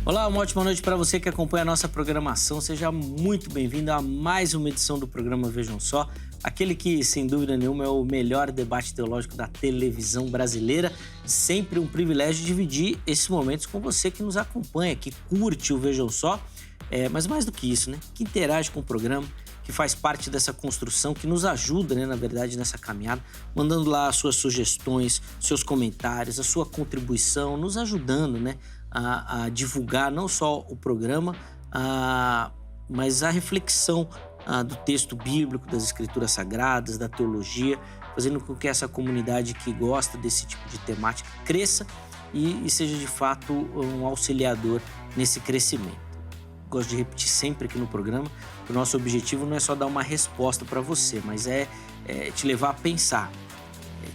Olá, uma ótima noite para você que acompanha a nossa programação. Seja muito bem-vindo a mais uma edição do programa Vejam Só, aquele que, sem dúvida nenhuma, é o melhor debate teológico da televisão brasileira. Sempre um privilégio dividir esses momentos com você que nos acompanha, que curte o Vejam Só, mas mais do que isso, né? Que interage com o programa, que faz parte dessa construção, que nos ajuda, né, na verdade, nessa caminhada, mandando lá as suas sugestões, seus comentários, a sua contribuição, nos ajudando, né, a divulgar não só o programa, mas a reflexão do texto bíblico, das escrituras sagradas, da teologia, fazendo com que essa comunidade que gosta desse tipo de temática cresça e seja, de fato, um auxiliador nesse crescimento. Gosto de repetir sempre aqui no programa que o nosso objetivo não é só dar uma resposta para você, mas é te levar a pensar,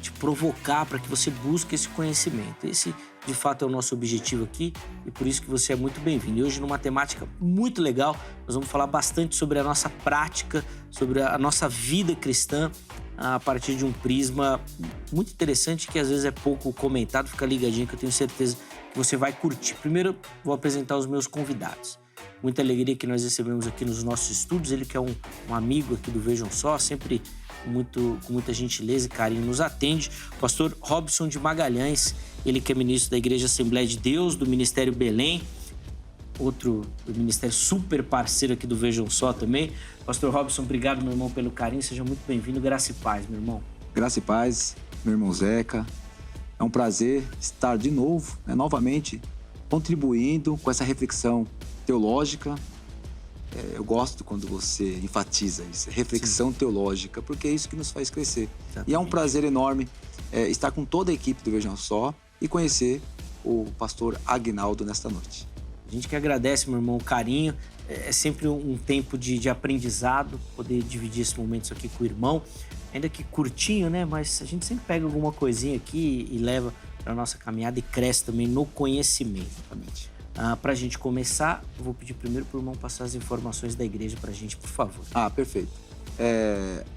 te provocar para que você busque esse conhecimento. Esse, de fato, é o nosso objetivo aqui e por isso que você é muito bem-vindo. E hoje, numa temática muito legal, nós vamos falar bastante sobre a nossa prática, sobre a nossa vida cristã, a partir de um prisma muito interessante que às vezes é pouco comentado. Fica ligadinho que eu tenho certeza que você vai curtir. Primeiro, vou apresentar os meus convidados. Muita alegria que nós recebemos aqui nos nossos estúdios. Ele que é um amigo aqui do Vejam Só, sempre com muita gentileza e carinho nos atende. O pastor Robson de Magalhães, ele que é ministro da Igreja Assembleia de Deus, do Ministério Belém, outro do ministério super parceiro aqui do Vejam Só também. Pastor Robson, obrigado, meu irmão, pelo carinho. Seja muito bem-vindo. Graça e paz, meu irmão. Graça e paz, meu irmão Zeca. É um prazer estar de novo, novamente, contribuindo com essa reflexão teológica. Eu gosto quando você enfatiza isso, reflexão Sim. teológica, porque é isso que nos faz crescer. Exatamente. E é um prazer enorme estar com toda a equipe do Vejam Só e conhecer o pastor Aguinaldo nesta noite. A gente que agradece, meu irmão, o carinho. É sempre um tempo de aprendizado, poder dividir esses momentos aqui com o irmão. Ainda que curtinho, né? Mas a gente sempre pega alguma coisinha aqui e leva para a nossa caminhada e cresce também no conhecimento. Exatamente. Para a gente começar, eu vou pedir primeiro para o irmão passar as informações da igreja para a gente, por favor. Perfeito.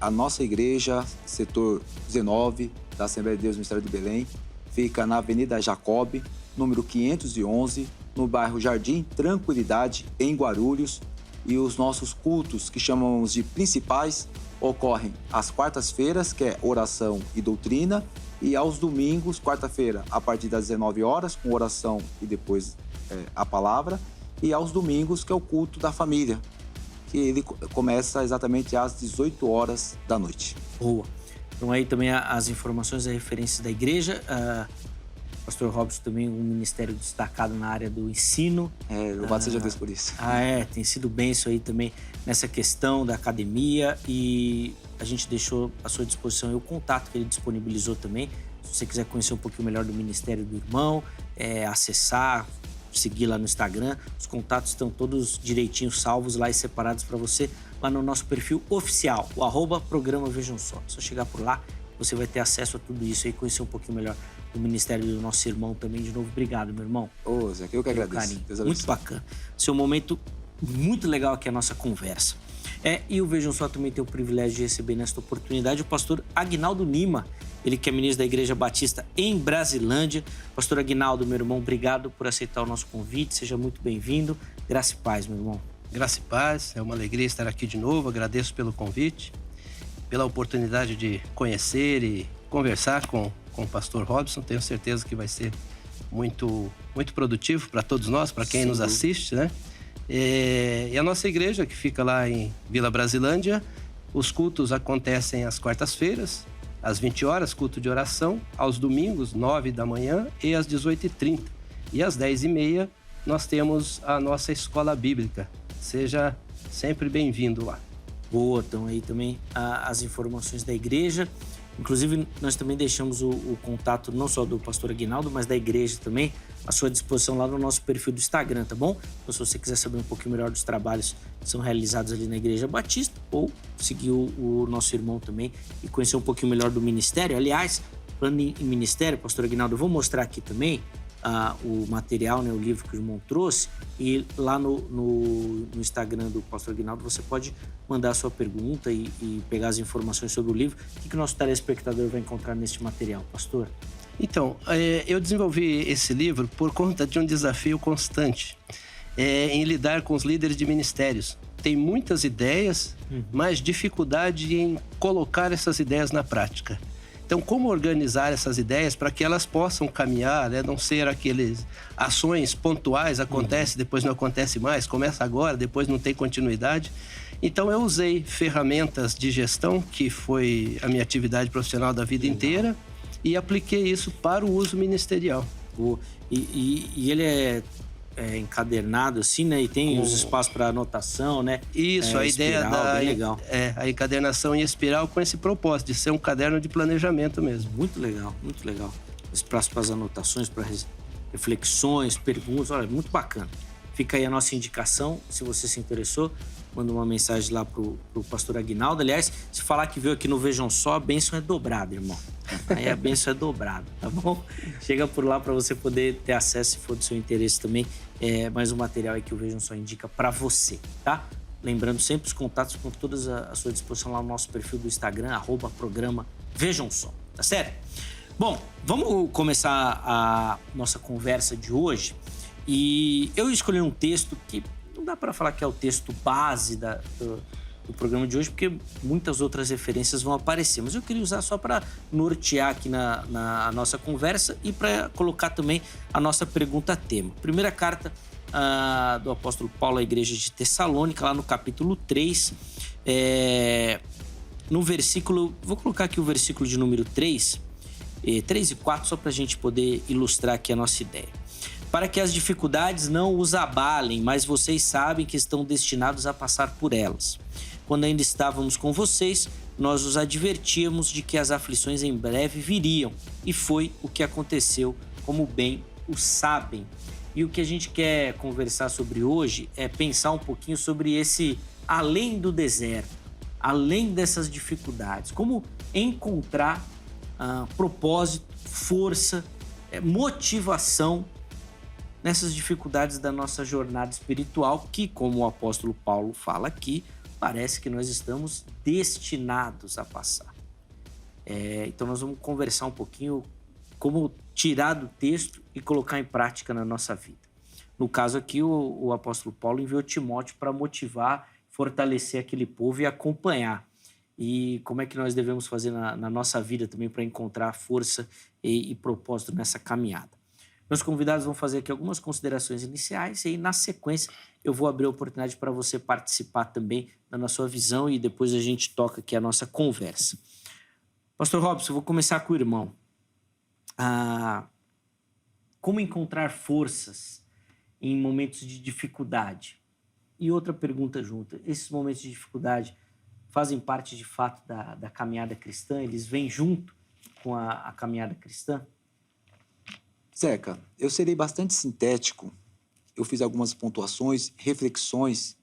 A nossa igreja, setor 19, da Assembleia de Deus do Ministério de Belém, fica na Avenida Jacob, número 511, no bairro Jardim Tranquilidade, em Guarulhos. E os nossos cultos, que chamamos de principais, ocorrem às quartas-feiras, que é oração e doutrina, e aos domingos, quarta-feira, a partir das 19 horas, com oração e depois a palavra, e aos domingos, que é o culto da família, que ele começa exatamente às 18 horas da noite. Boa. Então aí também as informações e referências da igreja. Pastor Robson também um ministério destacado na área do ensino. Louvado seja Deus por isso. Tem sido bem isso aí também nessa questão da academia, e a gente deixou à sua disposição o contato que ele disponibilizou também. Se você quiser conhecer um pouquinho melhor do ministério do irmão, acessar, seguir lá no Instagram, os contatos estão todos direitinho salvos lá e separados para você lá no nosso perfil oficial, o @programa Vejam Só. Só chegar por lá, você vai ter acesso a tudo isso e conhecer um pouquinho melhor do ministério do nosso irmão também. De novo, obrigado, meu irmão. Zé, eu que agradeço. Muito bacana. Seu momento muito legal aqui a nossa conversa. E o Vejam Só também tem o privilégio de receber nesta oportunidade o pastor Aguinaldo Lima, ele que é ministro da Igreja Batista em Brasilândia. Pastor Aguinaldo, meu irmão, obrigado por aceitar o nosso convite, seja muito bem-vindo. Graça e paz, meu irmão. Graça e paz, é uma alegria estar aqui de novo, agradeço pelo convite, pela oportunidade de conhecer e conversar com o pastor Robson. Tenho certeza que vai ser muito, muito produtivo para todos nós, para quem nos assiste, né? E a nossa igreja, que fica lá em Vila Brasilândia, os cultos acontecem às quartas-feiras, às 20 horas, culto de oração, aos domingos, 9 da manhã e às 18h30. E às 10h30 nós temos a nossa escola bíblica. Seja sempre bem-vindo lá. Boa, então aí também as informações da igreja. Inclusive, nós também deixamos o contato não só do pastor Aguinaldo, mas da igreja também, à sua disposição lá no nosso perfil do Instagram, tá bom? Então, se você quiser saber um pouquinho melhor dos trabalhos que são realizados ali na Igreja Batista, ou seguir o nosso irmão também e conhecer um pouquinho melhor do ministério. Aliás, falando em ministério, pastor Aguinaldo, eu vou mostrar aqui também o material, né, o livro que o irmão trouxe, e lá no Instagram do pastor Aguinaldo você pode mandar a sua pergunta e pegar as informações sobre o livro. O que o nosso telespectador vai encontrar neste material, pastor? Então, eu desenvolvi esse livro por conta de um desafio constante. em lidar com os líderes de ministérios. Tem muitas ideias, mas dificuldade em colocar essas ideias na prática. Então, como organizar essas ideias para que elas possam caminhar, né? Não ser aqueles ações pontuais, acontece, depois não acontece mais, começa agora, depois não tem continuidade. Então, eu usei ferramentas de gestão, que foi a minha atividade profissional da vida inteira, e apliquei isso para o uso ministerial. E ele é encadernado assim, né? E tem os espaços para anotação, né? Isso, a espiral, ideia da bem legal. A encadernação em espiral com esse propósito de ser um caderno de planejamento mesmo. Muito legal, muito legal. Espaço para as anotações, para reflexões, perguntas, olha, muito bacana. Fica aí a nossa indicação, se você se interessou, manda uma mensagem lá pro pastor Aguinaldo. Aliás, se falar que veio aqui no Vejam Só, a bênção é dobrada, irmão. Aí a bênção é dobrada, tá bom? Chega por lá para você poder ter acesso, se for do seu interesse também, mais um material aí que o Vejam Só indica para você, tá? Lembrando sempre os contatos com todas à sua disposição lá no nosso perfil do Instagram, @programa Vejam Só, tá certo? Bom, vamos começar a nossa conversa de hoje. E eu escolhi um texto que não dá para falar que é o texto base do programa de hoje, porque muitas outras referências vão aparecer. Mas eu queria usar só para nortear aqui na nossa conversa e para colocar também a nossa pergunta-tema. Primeira carta do apóstolo Paulo à igreja de Tessalônica, lá no capítulo 3, no versículo... Vou colocar aqui o versículo de número 3 e 4, só para a gente poder ilustrar aqui a nossa ideia. Para que as dificuldades não os abalem, mas vocês sabem que estão destinados a passar por elas. Quando ainda estávamos com vocês, nós os advertíamos de que as aflições em breve viriam, e foi o que aconteceu, como bem o sabem. E o que a gente quer conversar sobre hoje é pensar um pouquinho sobre esse além do deserto, além dessas dificuldades. Como encontrar propósito, força, motivação nessas dificuldades da nossa jornada espiritual, que, como o apóstolo Paulo fala aqui, parece que nós estamos destinados a passar. Então nós vamos conversar um pouquinho como tirar do texto e colocar em prática na nossa vida. No caso aqui, o apóstolo Paulo enviou Timóteo para motivar, fortalecer aquele povo e acompanhar. E como é que nós devemos fazer na nossa vida também para encontrar força e propósito nessa caminhada. Meus convidados vão fazer aqui algumas considerações iniciais e aí, na sequência, eu vou abrir a oportunidade para você participar também na sua visão e depois a gente toca aqui a nossa conversa. Pastor Robson, eu vou começar com o irmão. Como encontrar forças em momentos de dificuldade? E outra pergunta junto. Esses momentos de dificuldade fazem parte, de fato, da caminhada cristã? Eles vêm junto com a caminhada cristã? Zeca, eu serei bastante sintético. Eu fiz algumas pontuações, reflexões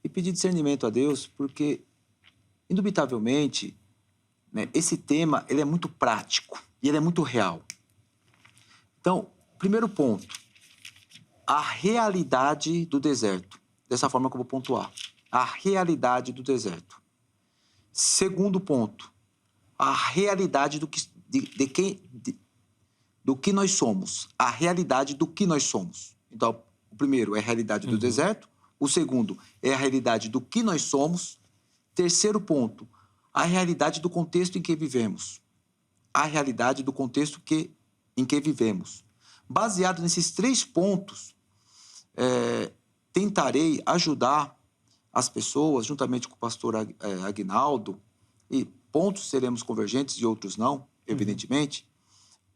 e pedi discernimento a Deus, porque, indubitavelmente, né, esse tema ele é muito prático e ele é muito real. Então, primeiro ponto, a realidade do deserto. Dessa forma que eu vou pontuar. A realidade do deserto. Segundo ponto, a realidade do que nós somos, a realidade do que nós somos. Então, o primeiro é a realidade do deserto, o segundo é a realidade do que nós somos, terceiro ponto, a realidade do contexto em que vivemos. A realidade do contexto em que vivemos. Baseado nesses 3 pontos, tentarei ajudar as pessoas, juntamente com o pastor Aguinaldo, e pontos seremos convergentes e outros não, evidentemente,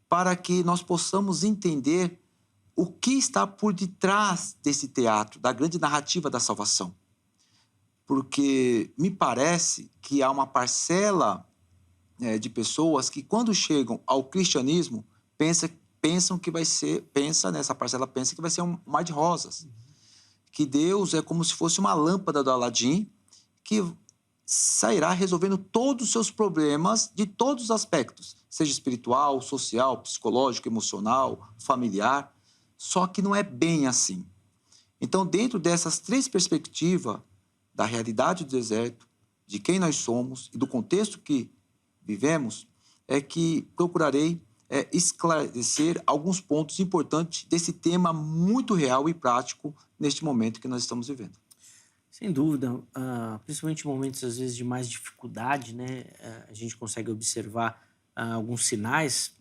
para que nós possamos entender o que está por detrás desse teatro, da grande narrativa da salvação. Porque me parece que há uma parcela de pessoas que, quando chegam ao cristianismo, pensam que vai ser, pensa que vai ser um mar de rosas. Que Deus é como se fosse uma lâmpada do Aladim que sairá resolvendo todos os seus problemas de todos os aspectos, seja espiritual, social, psicológico, emocional, familiar, só que não é bem assim. Então, dentro dessas 3 perspectivas, da realidade do deserto, de quem nós somos e do contexto que vivemos, é que procurarei esclarecer alguns pontos importantes desse tema muito real e prático neste momento que nós estamos vivendo. Sem dúvida, principalmente em momentos, às vezes, de mais dificuldade, né? A gente consegue observar alguns sinais,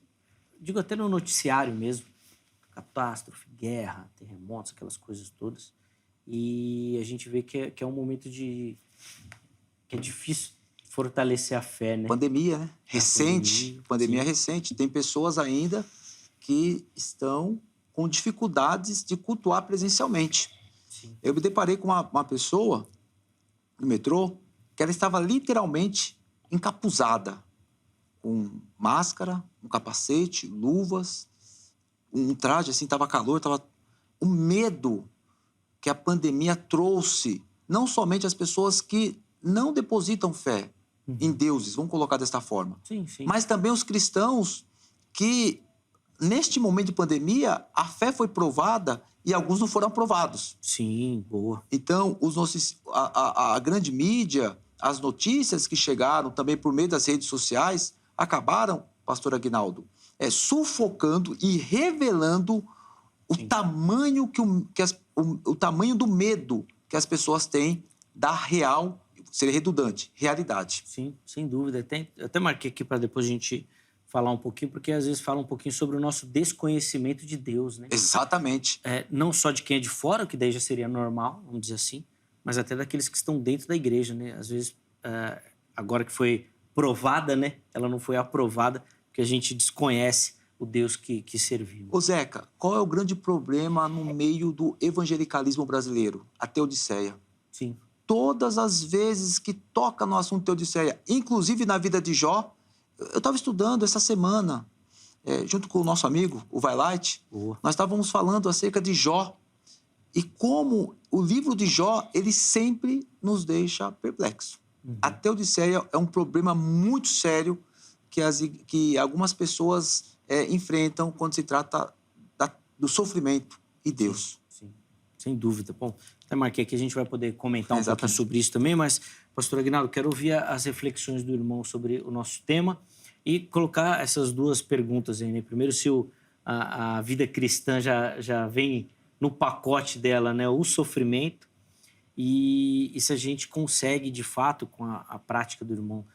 digo até no noticiário mesmo, catástrofe, guerra, terremotos, aquelas coisas todas. E a gente vê que é um momento que é difícil fortalecer a fé, né? Pandemia, né? Recente. Pandemia recente. Tem pessoas ainda que estão com dificuldades de cultuar presencialmente. Sim. Eu me deparei com uma pessoa no metrô que ela estava literalmente encapuzada, com máscara, um capacete, luvas, um traje assim, estava calor, o medo que a pandemia trouxe, não somente as pessoas que não depositam fé em deuses, vamos colocar desta forma, sim, sim. Mas também os cristãos que, neste momento de pandemia, a fé foi provada e alguns não foram aprovados. Sim, boa. Então, a grande mídia, as notícias que chegaram também por meio das redes sociais, acabaram, pastor Aguinaldo, sufocando e revelando o tamanho, o tamanho do medo que as pessoas têm da real, seria redundante, realidade. Sim, sem dúvida. Até marquei aqui para depois a gente falar um pouquinho, porque às vezes fala um pouquinho sobre o nosso desconhecimento de Deus, né? Exatamente. Não só de quem é de fora, que daí já seria normal, vamos dizer assim, mas até daqueles que estão dentro da igreja, né? Às vezes, agora que foi provada, né? Ela não foi aprovada, porque a gente desconhece o Deus que servimos. Ô Zeca, qual é o grande problema no meio do evangelicalismo brasileiro? A teodiceia. Sim. Todas as vezes que toca no assunto teodiceia, inclusive na vida de Jó, eu estava estudando essa semana, junto com o nosso amigo, o Vailate, nós estávamos falando acerca de Jó e como o livro de Jó, ele sempre nos deixa perplexo. A teodiceia é um problema muito sério que algumas pessoas enfrentam quando se trata do sofrimento e Deus. Sim, sem dúvida. Bom, até marquei aqui, a gente vai poder comentar um pouquinho sobre isso também, mas, pastor Aguinaldo, quero ouvir as reflexões do irmão sobre o nosso tema e colocar essas duas perguntas aí, né? Primeiro, se a vida cristã já vem no pacote dela, né? O sofrimento, e se a gente consegue, de fato, com a prática do irmão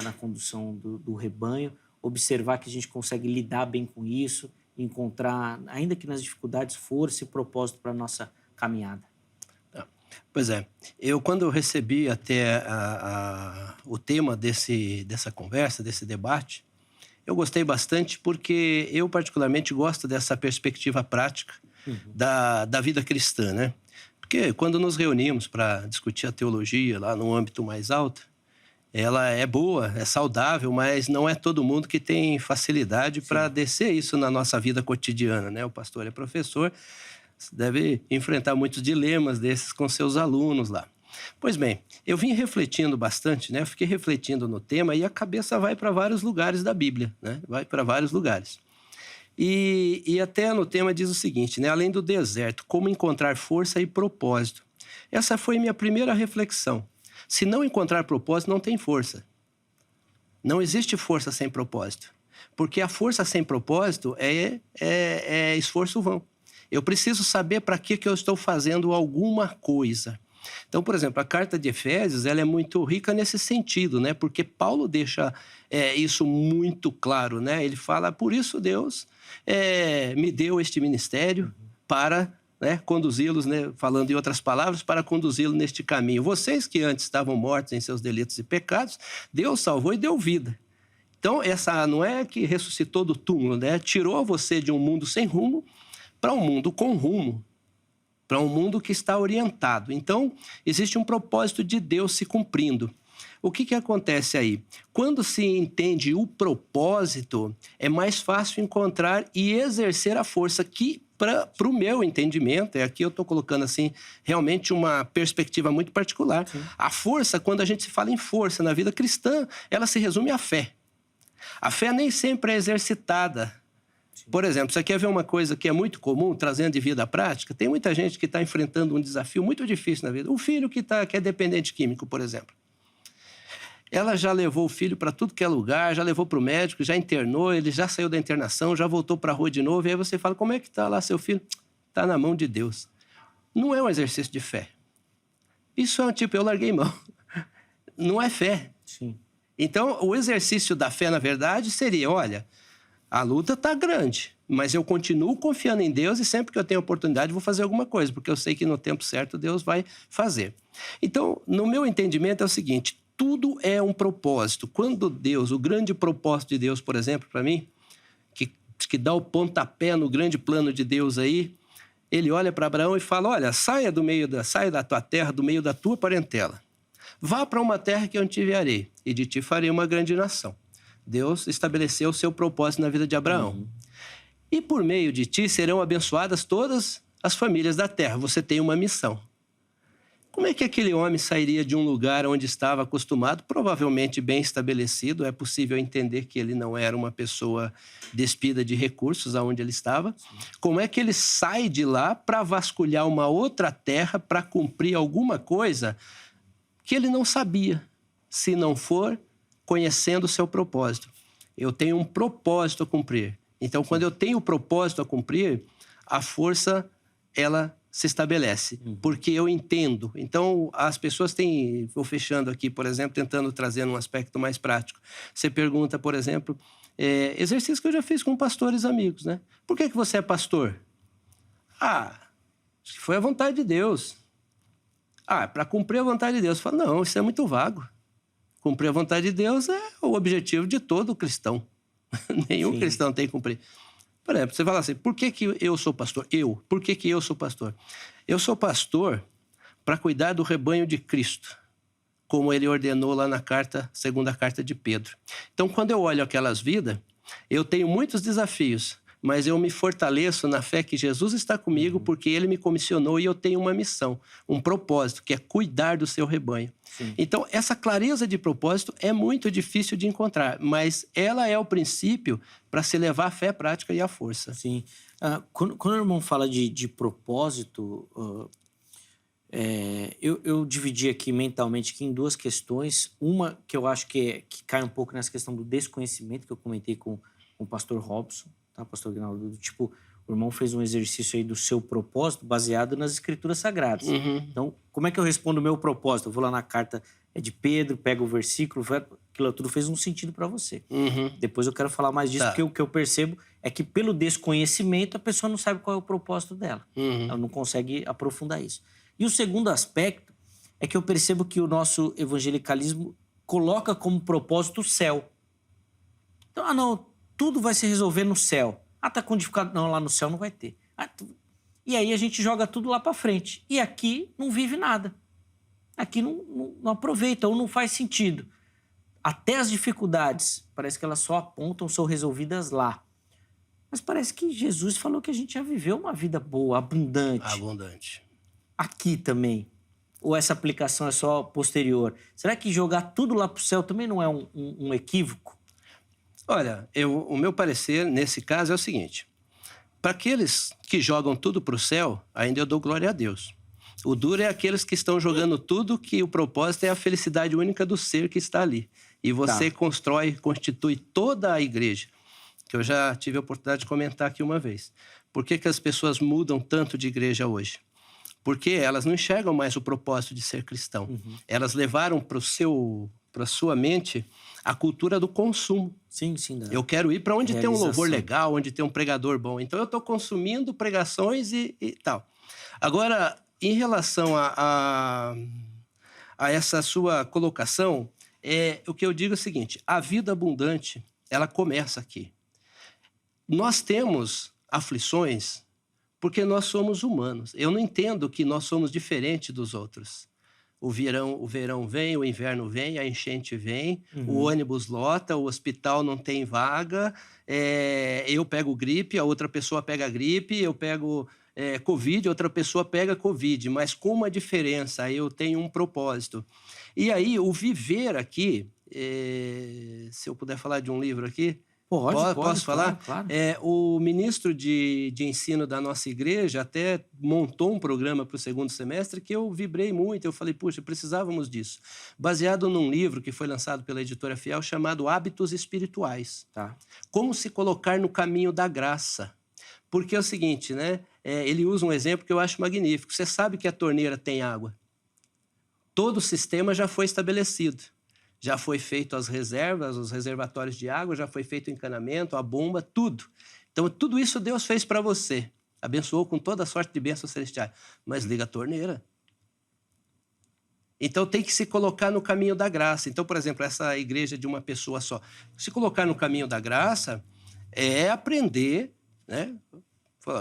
na condução do rebanho, observar que a gente consegue lidar bem com isso, encontrar, ainda que nas dificuldades, força e propósito para a nossa caminhada. Pois é, quando eu recebi até o tema dessa conversa, desse debate, eu gostei bastante porque eu particularmente gosto dessa perspectiva prática da vida cristã, né? Porque quando nos reunimos para discutir a teologia lá no âmbito mais alto, ela é boa, é saudável, mas não é todo mundo que tem facilidade para descer isso na nossa vida cotidiana, né? O pastor é professor, deve enfrentar muitos dilemas desses com seus alunos lá. Pois bem, eu vim refletindo bastante, né? Eu fiquei refletindo no tema e a cabeça vai para vários lugares da Bíblia, né? Vai para vários lugares. E até no tema diz o seguinte, né? Além do deserto, como encontrar força e propósito. Essa foi minha primeira reflexão. Se não encontrar propósito, não tem força. Não existe força sem propósito. Porque a força sem propósito é esforço vão. Eu preciso saber para que eu estou fazendo alguma coisa. Então, por exemplo, a carta de Efésios ela é muito rica nesse sentido, né? Porque Paulo deixa isso muito claro, né? Ele fala, por isso Deus me deu este ministério para conduzi-los, né? Falando em outras palavras, para conduzi-los neste caminho. Vocês que antes estavam mortos em seus delitos e pecados, Deus salvou e deu vida. Então, essa não é que ressuscitou do túmulo, né? Tirou você de um mundo sem rumo para um mundo com rumo, para um mundo que está orientado. Então, existe um propósito de Deus se cumprindo. O que acontece aí? Quando se entende o propósito, é mais fácil encontrar e exercer a força que, para o meu entendimento, aqui eu estou colocando assim, realmente uma perspectiva muito particular. Sim. A força, quando a gente se fala em força na vida cristã, ela se resume à fé. A fé nem sempre é exercitada. Por exemplo, você quer ver uma coisa que é muito comum, trazendo de vida à prática? Tem muita gente que está enfrentando um desafio muito difícil na vida. O filho que é dependente químico, por exemplo. Ela já levou o filho para tudo que é lugar, já levou para o médico, já internou, ele já saiu da internação, já voltou para a rua de novo. E aí você fala, como é que está lá seu filho? Está na mão de Deus. Não é um exercício de fé. Isso é um tipo, eu larguei mão. Não é fé. Sim. Então, o exercício da fé, na verdade, seria, olha, a luta está grande, mas eu continuo confiando em Deus e sempre que eu tenho oportunidade vou fazer alguma coisa, porque eu sei que no tempo certo Deus vai fazer. Então, no meu entendimento é o seguinte, tudo é um propósito. Quando Deus, o grande propósito de Deus, por exemplo, para mim, que dá o pontapé no grande plano de Deus aí, ele olha para Abraão e fala, olha, saia da tua terra, do meio da tua parentela. Vá para uma terra que eu te enviarei, e de ti farei uma grande nação. Deus estabeleceu o seu propósito na vida de Abraão. E por meio de ti serão abençoadas todas as famílias da terra. Você tem uma missão. Como é que aquele homem sairia de um lugar onde estava acostumado, provavelmente bem estabelecido? É possível entender que ele não era uma pessoa despida de recursos aonde ele estava. Como é que ele sai de lá para vasculhar uma outra terra para cumprir alguma coisa que ele não sabia, se não for conhecendo o seu propósito? Eu tenho um propósito a cumprir. Então, quando eu tenho o propósito a cumprir, a força, ela se estabelece, porque eu entendo. Então, as pessoas têm... Vou fechando aqui, por exemplo, tentando trazer um aspecto mais prático. Você pergunta, por exemplo, exercício que eu já fiz com pastores amigos, né? Por que você é pastor? Acho que foi a vontade de Deus. Para cumprir a vontade de Deus. Eu falo, não, isso é muito vago. Cumprir a vontade de Deus é o objetivo de todo cristão. Nenhum cristão tem que cumprir. Por exemplo, você fala assim, por que eu sou pastor? Por que eu sou pastor? Eu sou pastor para cuidar do rebanho de Cristo, como ele ordenou lá na segunda carta de Pedro. Então, quando eu olho aquelas vidas, eu tenho muitos desafios, mas eu me fortaleço na fé que Jesus está comigo porque ele me comissionou e eu tenho uma missão, um propósito, que é cuidar do seu rebanho. Sim. Então, essa clareza de propósito é muito difícil de encontrar, mas ela é o princípio para se levar a fé prática e a força. Sim. Quando o irmão fala de propósito, eu dividi aqui mentalmente aqui em duas questões. Uma que eu acho que cai um pouco nessa questão do desconhecimento, que eu comentei com o pastor Robson, tá, pastor Aguinaldo? Tipo, o irmão fez um exercício aí do seu propósito baseado nas escrituras sagradas. Então, como é que eu respondo o meu propósito? Eu vou lá na carta de Pedro, pego o versículo, aquilo tudo fez um sentido para você. Depois eu quero falar mais disso, porque o que eu percebo é que pelo desconhecimento a pessoa não sabe qual é o propósito dela. Ela não consegue aprofundar isso. E o segundo aspecto é que eu percebo que o nosso evangelicalismo coloca como propósito o céu. Então, não, tudo vai se resolver no céu. Tá com dificuldade? Não, lá no céu não vai ter. E aí a gente joga tudo lá para frente. E aqui não vive nada. Aqui não aproveita ou não faz sentido. Até as dificuldades, parece que elas só apontam, são resolvidas lá. Mas parece que Jesus falou que a gente já viveu uma vida boa, abundante. Abundante. Aqui também. Ou essa aplicação é só posterior? Será que jogar tudo lá para o céu também não é um equívoco? Olha, o meu parecer nesse caso é o seguinte. Para aqueles que jogam tudo para o céu, ainda eu dou glória a Deus. O duro é aqueles que estão jogando tudo, que o propósito é a felicidade única do ser que está ali. E você constitui toda a igreja. Que eu já tive a oportunidade de comentar aqui uma vez. Por que as pessoas mudam tanto de igreja hoje? Porque elas não enxergam mais o propósito de ser cristão. Elas levaram para a sua mente a cultura do consumo. Sim. Eu quero ir para onde tem um louvor legal, onde tem um pregador bom. Então, eu estou consumindo pregações e tal. Agora, em relação a essa sua colocação, o que eu digo é o seguinte, a vida abundante, ela começa aqui. Nós temos aflições porque nós somos humanos. Eu não entendo que nós somos diferentes dos outros. O verão vem, o inverno vem, a enchente vem, o ônibus lota, o hospital não tem vaga, eu pego gripe, a outra pessoa pega gripe, eu pego Covid, outra pessoa pega Covid, mas com uma diferença, eu tenho um propósito. E aí, o viver aqui, se eu puder falar de um livro aqui... Posso falar? Claro. O ministro de ensino da nossa igreja até montou um programa para o segundo semestre que eu vibrei muito. Eu falei, puxa, precisávamos disso. Baseado num livro que foi lançado pela editora Fiel chamado Hábitos Espirituais. Tá. Como se colocar no caminho da graça. Porque é o seguinte, né? Ele usa um exemplo que eu acho magnífico. Você sabe que a torneira tem água. Todo o sistema já foi estabelecido. Já foi feito as reservas, os reservatórios de água, já foi feito o encanamento, a bomba, tudo. Então, tudo isso Deus fez para você. Abençoou com toda a sorte de bênçãos celestiais. Mas liga a torneira. Então, tem que se colocar no caminho da graça. Então, por exemplo, essa igreja de uma pessoa só. Se colocar no caminho da graça é aprender, né?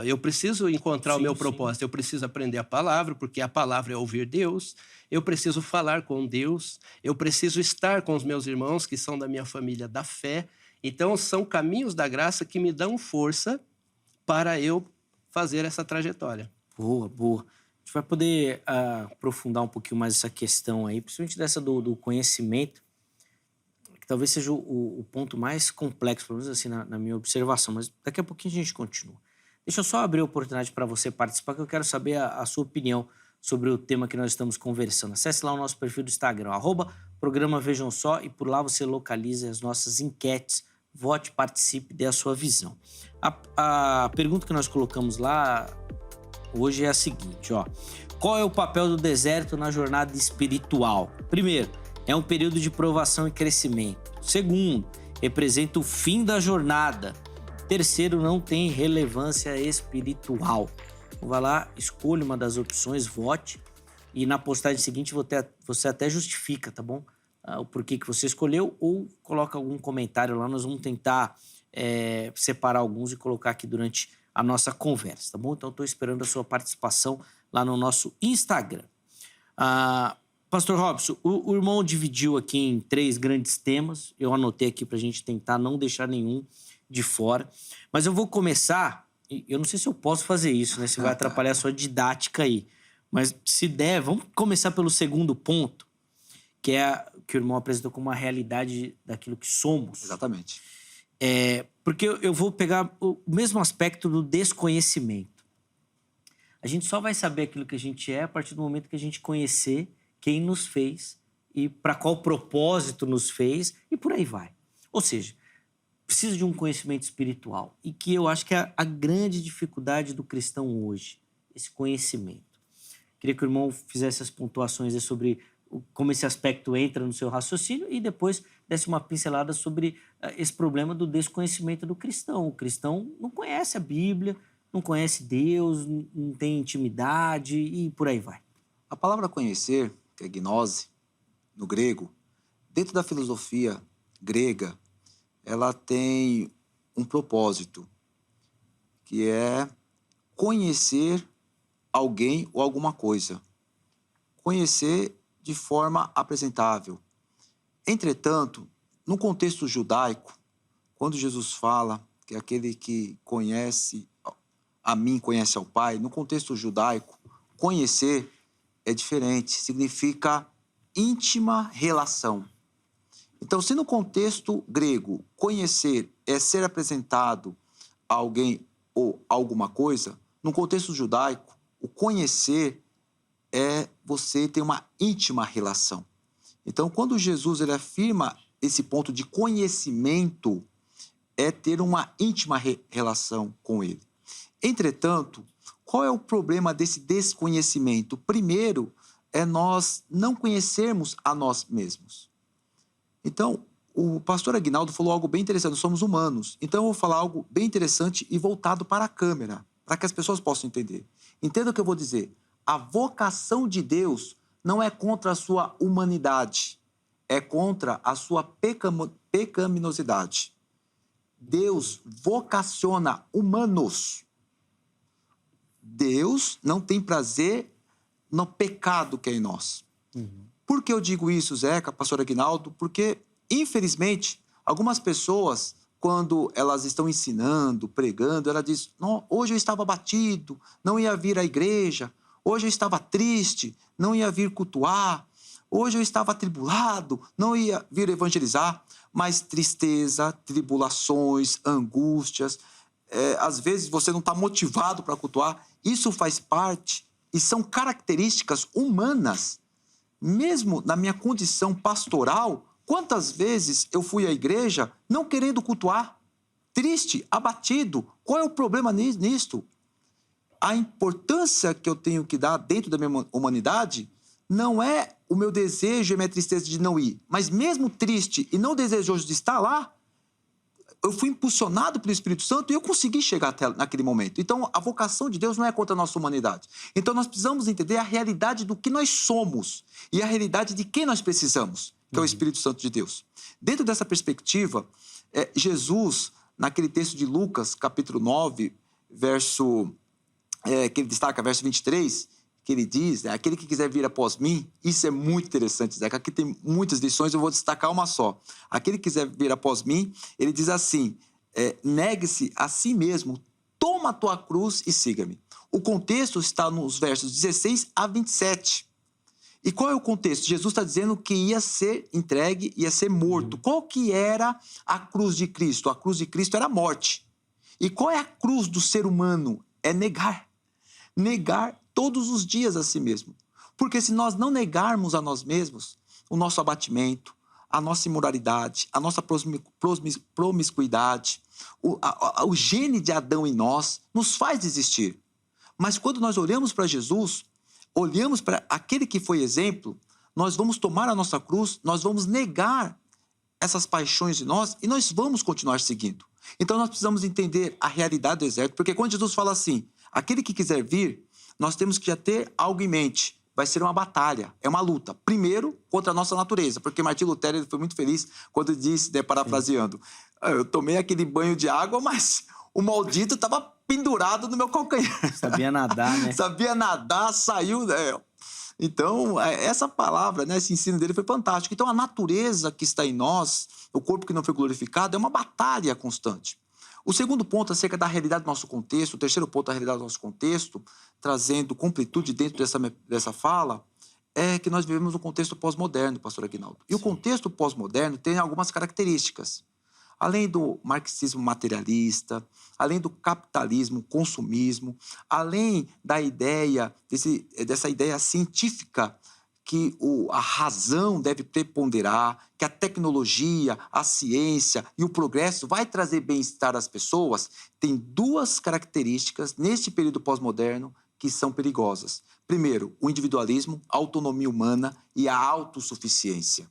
Eu preciso encontrar o meu propósito, eu preciso aprender a palavra, porque a palavra é ouvir Deus, eu preciso falar com Deus, eu preciso estar com os meus irmãos que são da minha família da fé. Então, são caminhos da graça que me dão força para eu fazer essa trajetória. Boa. A gente vai poder aprofundar um pouquinho mais essa questão aí, principalmente dessa do conhecimento, que talvez seja o ponto mais complexo, pelo menos assim, na minha observação, mas daqui a pouquinho a gente continua. Deixa eu só abrir a oportunidade para você participar, que eu quero saber a sua opinião sobre o tema que nós estamos conversando. Acesse lá o nosso perfil do Instagram, @programa Vejam Só, e por lá você localiza as nossas enquetes. Vote, participe, dê a sua visão. A pergunta que nós colocamos lá hoje é a seguinte, qual é o papel do deserto na jornada espiritual? Primeiro, é um período de provação e crescimento. Segundo, representa o fim da jornada. Terceiro, não tem relevância espiritual. Então, vai lá, escolha uma das opções, vote, e na postagem seguinte você até justifica, tá bom? O porquê que você escolheu, ou coloca algum comentário lá. Nós vamos tentar separar alguns e colocar aqui durante a nossa conversa, tá bom? Então, estou esperando a sua participação lá no nosso Instagram. Pastor Robson, o irmão dividiu aqui em 3 grandes temas. Eu anotei aqui para a gente tentar não deixar nenhum de fora. Mas eu vou começar, eu não sei se eu posso fazer isso, né? Se vai atrapalhar a sua didática aí. Mas se der, vamos começar pelo segundo ponto, que é que o irmão apresentou como uma realidade daquilo que somos. Exatamente. Porque eu vou pegar o mesmo aspecto do desconhecimento. A gente só vai saber aquilo que a gente é a partir do momento que a gente conhecer quem nos fez e para qual propósito nos fez e por aí vai. Ou seja, precisa de um conhecimento espiritual, e que eu acho que é a grande dificuldade do cristão hoje, esse conhecimento. Queria que o irmão fizesse as pontuações sobre como esse aspecto entra no seu raciocínio e depois desse uma pincelada sobre esse problema do desconhecimento do cristão. O cristão não conhece a Bíblia, não conhece Deus, não tem intimidade e por aí vai. A palavra conhecer, que é gnose, no grego, dentro da filosofia grega, ela tem um propósito, que é conhecer alguém ou alguma coisa. Conhecer de forma apresentável. Entretanto, no contexto judaico, quando Jesus fala que aquele que conhece a mim conhece ao Pai, no contexto judaico, conhecer é diferente, significa íntima relação. Então, se no contexto grego conhecer é ser apresentado a alguém ou alguma coisa, no contexto judaico, o conhecer é você ter uma íntima relação. Então, quando Jesus ele afirma esse ponto de conhecimento, é ter uma íntima relação com ele. Entretanto, qual é o problema desse desconhecimento? Primeiro, é nós não conhecermos a nós mesmos. Então, o pastor Aguinaldo falou algo bem interessante, somos humanos. Então, eu vou falar algo bem interessante e voltado para a câmera, para que as pessoas possam entender. Entenda o que eu vou dizer. A vocação de Deus não é contra a sua humanidade, é contra a sua pecaminosidade. Deus vocaciona humanos. Deus não tem prazer no pecado que é em nós. Por que eu digo isso, Zeca, pastor Aguinaldo? Porque, infelizmente, algumas pessoas, quando elas estão ensinando, pregando, elas dizem, hoje eu estava abatido, não ia vir à igreja, hoje eu estava triste, não ia vir cultuar, hoje eu estava atribulado, não ia vir evangelizar. mas tristeza, tribulações, angústias. Às vezes você não está motivado para cultuar. Isso faz parte e são características humanas. Mesmo na minha condição pastoral, quantas vezes eu fui à igreja não querendo cultuar? Triste, abatido. Qual é o problema nisto? A importância que eu tenho que dar dentro da minha humanidade não é o meu desejo e a minha tristeza de não ir. Mas mesmo triste e não desejoso de estar lá, eu fui impulsionado pelo Espírito Santo e eu consegui chegar até naquele momento. Então, a vocação de Deus não é contra a nossa humanidade. Então, nós precisamos entender a realidade do que nós somos e a realidade de quem nós precisamos, que é o Espírito Santo de Deus. Dentro dessa perspectiva, Jesus, naquele texto de Lucas, capítulo 9, que ele destaca, verso 23, que ele diz, aquele que quiser vir após mim, isso é muito interessante, Zeca, aqui tem muitas lições, eu vou destacar uma só. Aquele que quiser vir após mim, ele diz assim, negue-se a si mesmo, toma a tua cruz e siga-me. O contexto está nos versos 16 a 27. E qual é o contexto? Jesus está dizendo que ia ser entregue, ia ser morto. Qual que era a cruz de Cristo? A cruz de Cristo era a morte. E qual é a cruz do ser humano? É negar. Negar todos os dias a si mesmo. Porque se nós não negarmos a nós mesmos, o nosso abatimento, a nossa imoralidade, a nossa promiscuidade, o gene de Adão em nós, nos faz desistir. Mas quando nós olhamos para Jesus, olhamos para aquele que foi exemplo, nós vamos tomar a nossa cruz, nós vamos negar essas paixões de nós e nós vamos continuar seguindo. Então nós precisamos entender a realidade do deserto, porque quando Jesus fala assim, aquele que quiser vir, nós temos que já ter algo em mente. Vai ser uma batalha, é uma luta. Primeiro, contra a nossa natureza, porque Martim Lutero ele foi muito feliz quando disse, parafraseando, eu tomei aquele banho de água, mas o maldito estava pendurado no meu calcanhar. Sabia nadar, né? Sabia nadar, saiu... Então, essa palavra, esse ensino dele foi fantástico. Então, a natureza que está em nós, o corpo que não foi glorificado, é uma batalha constante. O segundo ponto acerca da realidade do nosso contexto, o terceiro ponto da realidade do nosso contexto, trazendo completude dentro dessa fala, é que nós vivemos um contexto pós-moderno, pastor Aguinaldo. E o contexto pós-moderno tem algumas características. Além do marxismo materialista, além do capitalismo, consumismo, além da dessa ideia científica que a razão deve preponderar, que a tecnologia, a ciência e o progresso vai trazer bem-estar às pessoas, tem duas características neste período pós-moderno que são perigosas. Primeiro, o individualismo, a autonomia humana e a autossuficiência.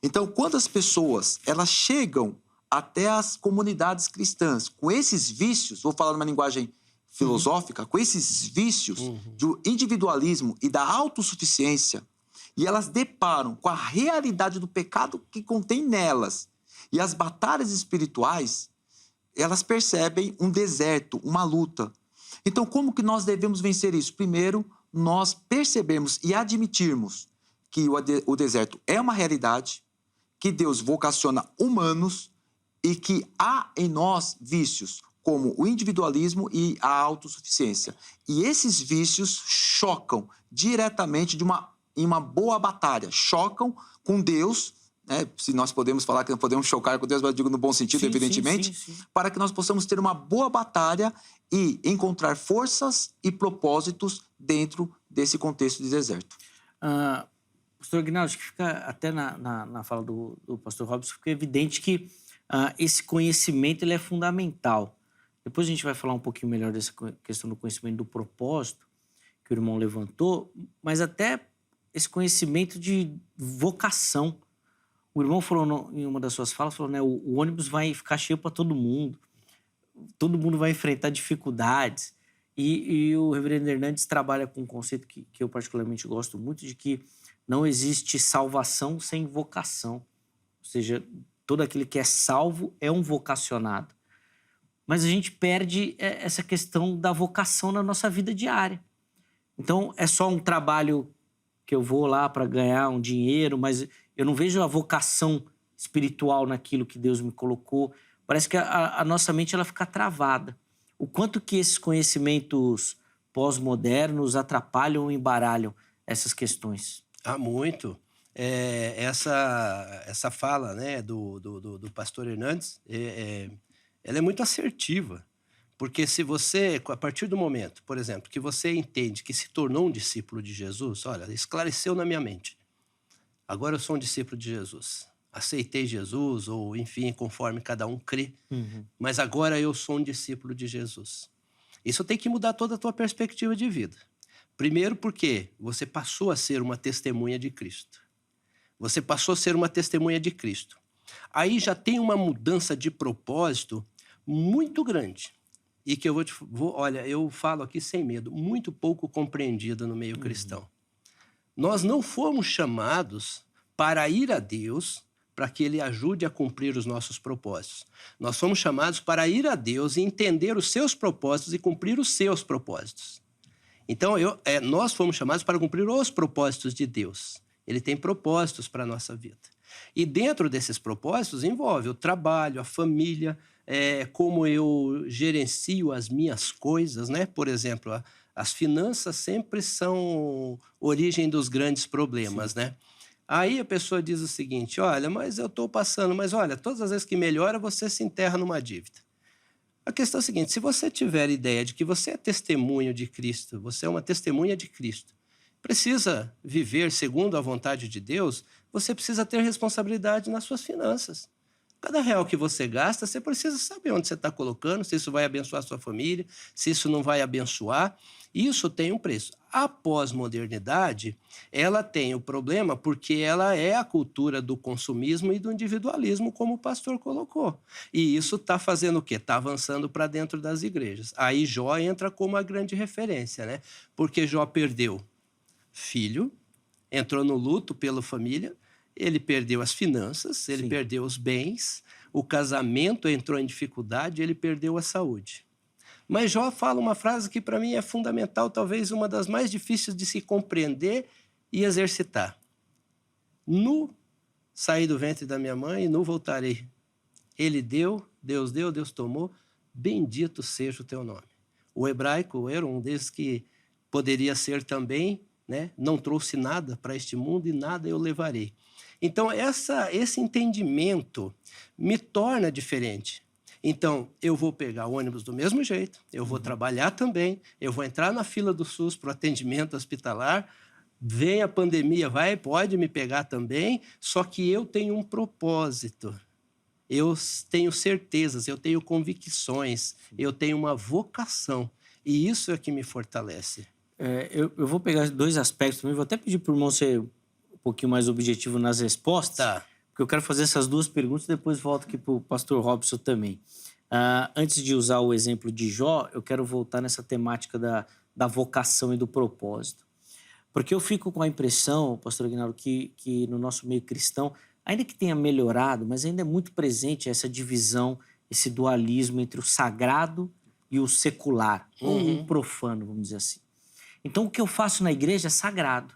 Então, quando as pessoas elas chegam até as comunidades cristãs com esses vícios, vou falar numa linguagem filosófica, com esses vícios do individualismo e da autossuficiência, e elas deparam com a realidade do pecado que contém nelas e as batalhas espirituais, elas percebem um deserto, uma luta. Então, como que nós devemos vencer isso? Primeiro, nós percebemos e admitirmos que o deserto é uma realidade, que Deus vocaciona humanos e que há em nós vícios, como o individualismo e a autossuficiência. E esses vícios chocam diretamente em uma boa batalha, chocam com Deus, se nós podemos falar que não podemos chocar com Deus, mas eu digo no bom sentido, sim, evidentemente, sim. Para que nós possamos ter uma boa batalha e encontrar forças e propósitos dentro desse contexto de deserto. Pastor Aguinaldo, acho que fica até na fala do pastor Robson, fica evidente que esse conhecimento ele é fundamental. Depois a gente vai falar um pouquinho melhor dessa questão do conhecimento do propósito que o irmão levantou, mas até esse conhecimento de vocação. O irmão falou em uma das suas falas, falou, o ônibus vai ficar cheio para todo mundo vai enfrentar dificuldades. E o reverendo Hernandes trabalha com um conceito que eu particularmente gosto muito, de que não existe salvação sem vocação. Ou seja, todo aquele que é salvo é um vocacionado. Mas a gente perde essa questão da vocação na nossa vida diária. Então, é só um trabalho que eu vou lá para ganhar um dinheiro, mas eu não vejo a vocação espiritual naquilo que Deus me colocou. Parece que a nossa mente ela fica travada. O quanto que esses conhecimentos pós-modernos atrapalham ou embaralham essas questões? Muito. essa fala, né, do pastor Hernandes, ela é muito assertiva. Porque se você, a partir do momento, por exemplo, que você entende que se tornou um discípulo de Jesus, olha, esclareceu na minha mente. Agora eu sou um discípulo de Jesus. Aceitei Jesus, ou enfim, conforme cada um crê. Mas agora eu sou um discípulo de Jesus. Isso tem que mudar toda a tua perspectiva de vida. Primeiro porque você passou a ser uma testemunha de Cristo. Você passou a ser uma testemunha de Cristo. Aí já tem uma mudança de propósito muito grande. E que olha, eu falo aqui sem medo, muito pouco compreendida no meio cristão. Nós não fomos chamados para ir a Deus para que Ele ajude a cumprir os nossos propósitos. Nós fomos chamados para ir a Deus e entender os seus propósitos e cumprir os seus propósitos. Então, nós fomos chamados para cumprir os propósitos de Deus. Ele tem propósitos para a nossa vida. E dentro desses propósitos envolve o trabalho, a família, como eu gerencio as minhas coisas, né? Por exemplo, as finanças sempre são origem dos grandes problemas, né? Aí a pessoa diz o seguinte, olha, mas eu estou passando, mas olha, todas as vezes que melhora, você se enterra numa dívida. A questão é a seguinte, se você tiver ideia de que você é testemunho de Cristo, você é uma testemunha de Cristo, precisa viver segundo a vontade de Deus, você precisa ter responsabilidade nas suas finanças. Cada real que você gasta, você precisa saber onde você está colocando, se isso vai abençoar a sua família, se isso não vai abençoar. Isso tem um preço. A pós-modernidade, ela tem o problema porque ela é a cultura do consumismo e do individualismo, como o pastor colocou. E isso está fazendo o quê? Está avançando para dentro das igrejas. Aí Jó entra como a grande referência, né? Porque Jó perdeu filho, entrou no luto pela família, ele perdeu as finanças, ele perdeu os bens, o casamento entrou em dificuldade, ele perdeu a saúde. Mas Jó fala uma frase que para mim é fundamental, talvez uma das mais difíceis de se compreender e exercitar. Nu saí do ventre da minha mãe e nu voltarei. Ele deu, Deus tomou, bendito seja o teu nome. O hebraico era um desses que poderia ser também, né? Não trouxe nada para este mundo e nada eu levarei. Então, esse entendimento me torna diferente. Então, eu vou pegar o ônibus do mesmo jeito, eu vou trabalhar também, eu vou entrar na fila do SUS para o atendimento hospitalar, vem a pandemia, pode me pegar também, só que eu tenho um propósito, eu tenho certezas, eu tenho convicções, eu tenho uma vocação, e isso é que me fortalece. Eu vou pegar dois aspectos também, vou até pedir para o irmão ser um pouquinho mais objetivo nas respostas, porque eu quero fazer essas duas perguntas e depois volto aqui para o pastor Robson também. Antes de usar o exemplo de Jó, eu quero voltar nessa temática da vocação e do propósito. Porque eu fico com a impressão, pastor Aguinaldo, que no nosso meio cristão, ainda que tenha melhorado, mas ainda é muito presente essa divisão, esse dualismo entre o sagrado e o secular, ou o profano, vamos dizer assim. Então, o que eu faço na igreja é sagrado.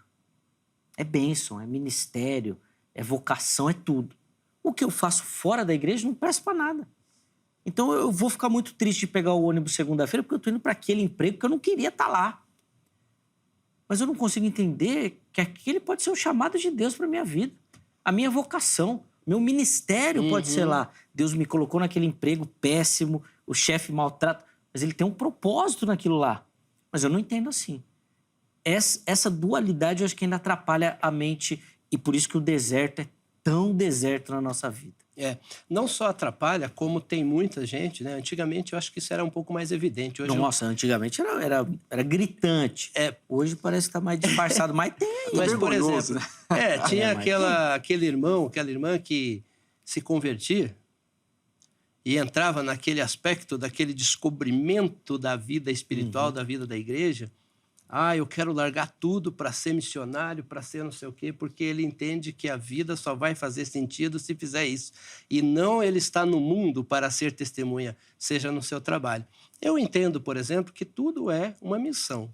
É bênção, é ministério, é vocação, é tudo. O que eu faço fora da igreja não presta para nada. Então, eu vou ficar muito triste de pegar o ônibus segunda-feira porque eu estou indo para aquele emprego que eu não queria estar lá. Mas eu não consigo entender que aquele pode ser um chamado de Deus para a minha vida. A minha vocação, meu ministério pode ser lá. Deus me colocou naquele emprego péssimo, o chefe maltrata, mas ele tem um propósito naquilo lá. Mas eu não entendo assim. Essa dualidade eu acho que ainda atrapalha a mente e por isso que o deserto é tão deserto na nossa vida. Não só atrapalha, como tem muita gente, né? Antigamente eu acho que isso era um pouco mais evidente. Hoje antigamente era gritante. Hoje parece que está mais disfarçado, mas tem. Mas, por exemplo, tinha aquele irmão, aquela irmã que se convertia e entrava naquele aspecto daquele descobrimento da vida espiritual, da vida da igreja. Eu quero largar tudo para ser missionário, para ser não sei o quê, porque ele entende que a vida só vai fazer sentido se fizer isso. E não ele está no mundo para ser testemunha, seja no seu trabalho. Eu entendo, por exemplo, que tudo é uma missão.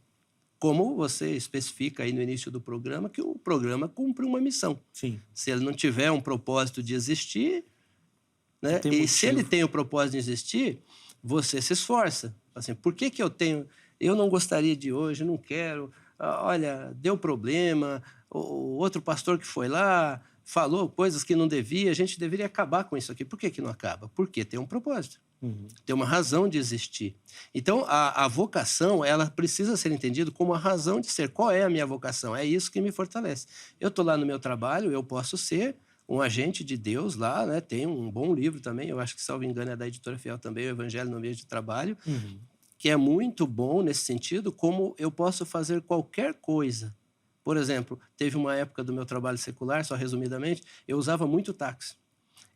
Como você especifica aí no início do programa, que o programa cumpre uma missão. Sim. Se ele não tiver um propósito de existir, né? E se ele tem o propósito de existir, você se esforça. Assim, por que eu tenho... Eu não gostaria de hoje, não quero, olha, deu problema, o outro pastor que foi lá falou coisas que não devia, a gente deveria acabar com isso aqui. Por que não acaba? Porque tem um propósito. Tem uma razão de existir. Então, a vocação, ela precisa ser entendida como a razão de ser. Qual é a minha vocação? É isso que me fortalece. Eu estou lá no meu trabalho, eu posso ser um agente de Deus lá, né? Tem um bom livro também, eu acho que, salvo engano, é da Editora Fiel também, o Evangelho no Meio de Trabalho, que é muito bom nesse sentido, como eu posso fazer qualquer coisa. Por exemplo, teve uma época do meu trabalho secular, só resumidamente, eu usava muito táxi.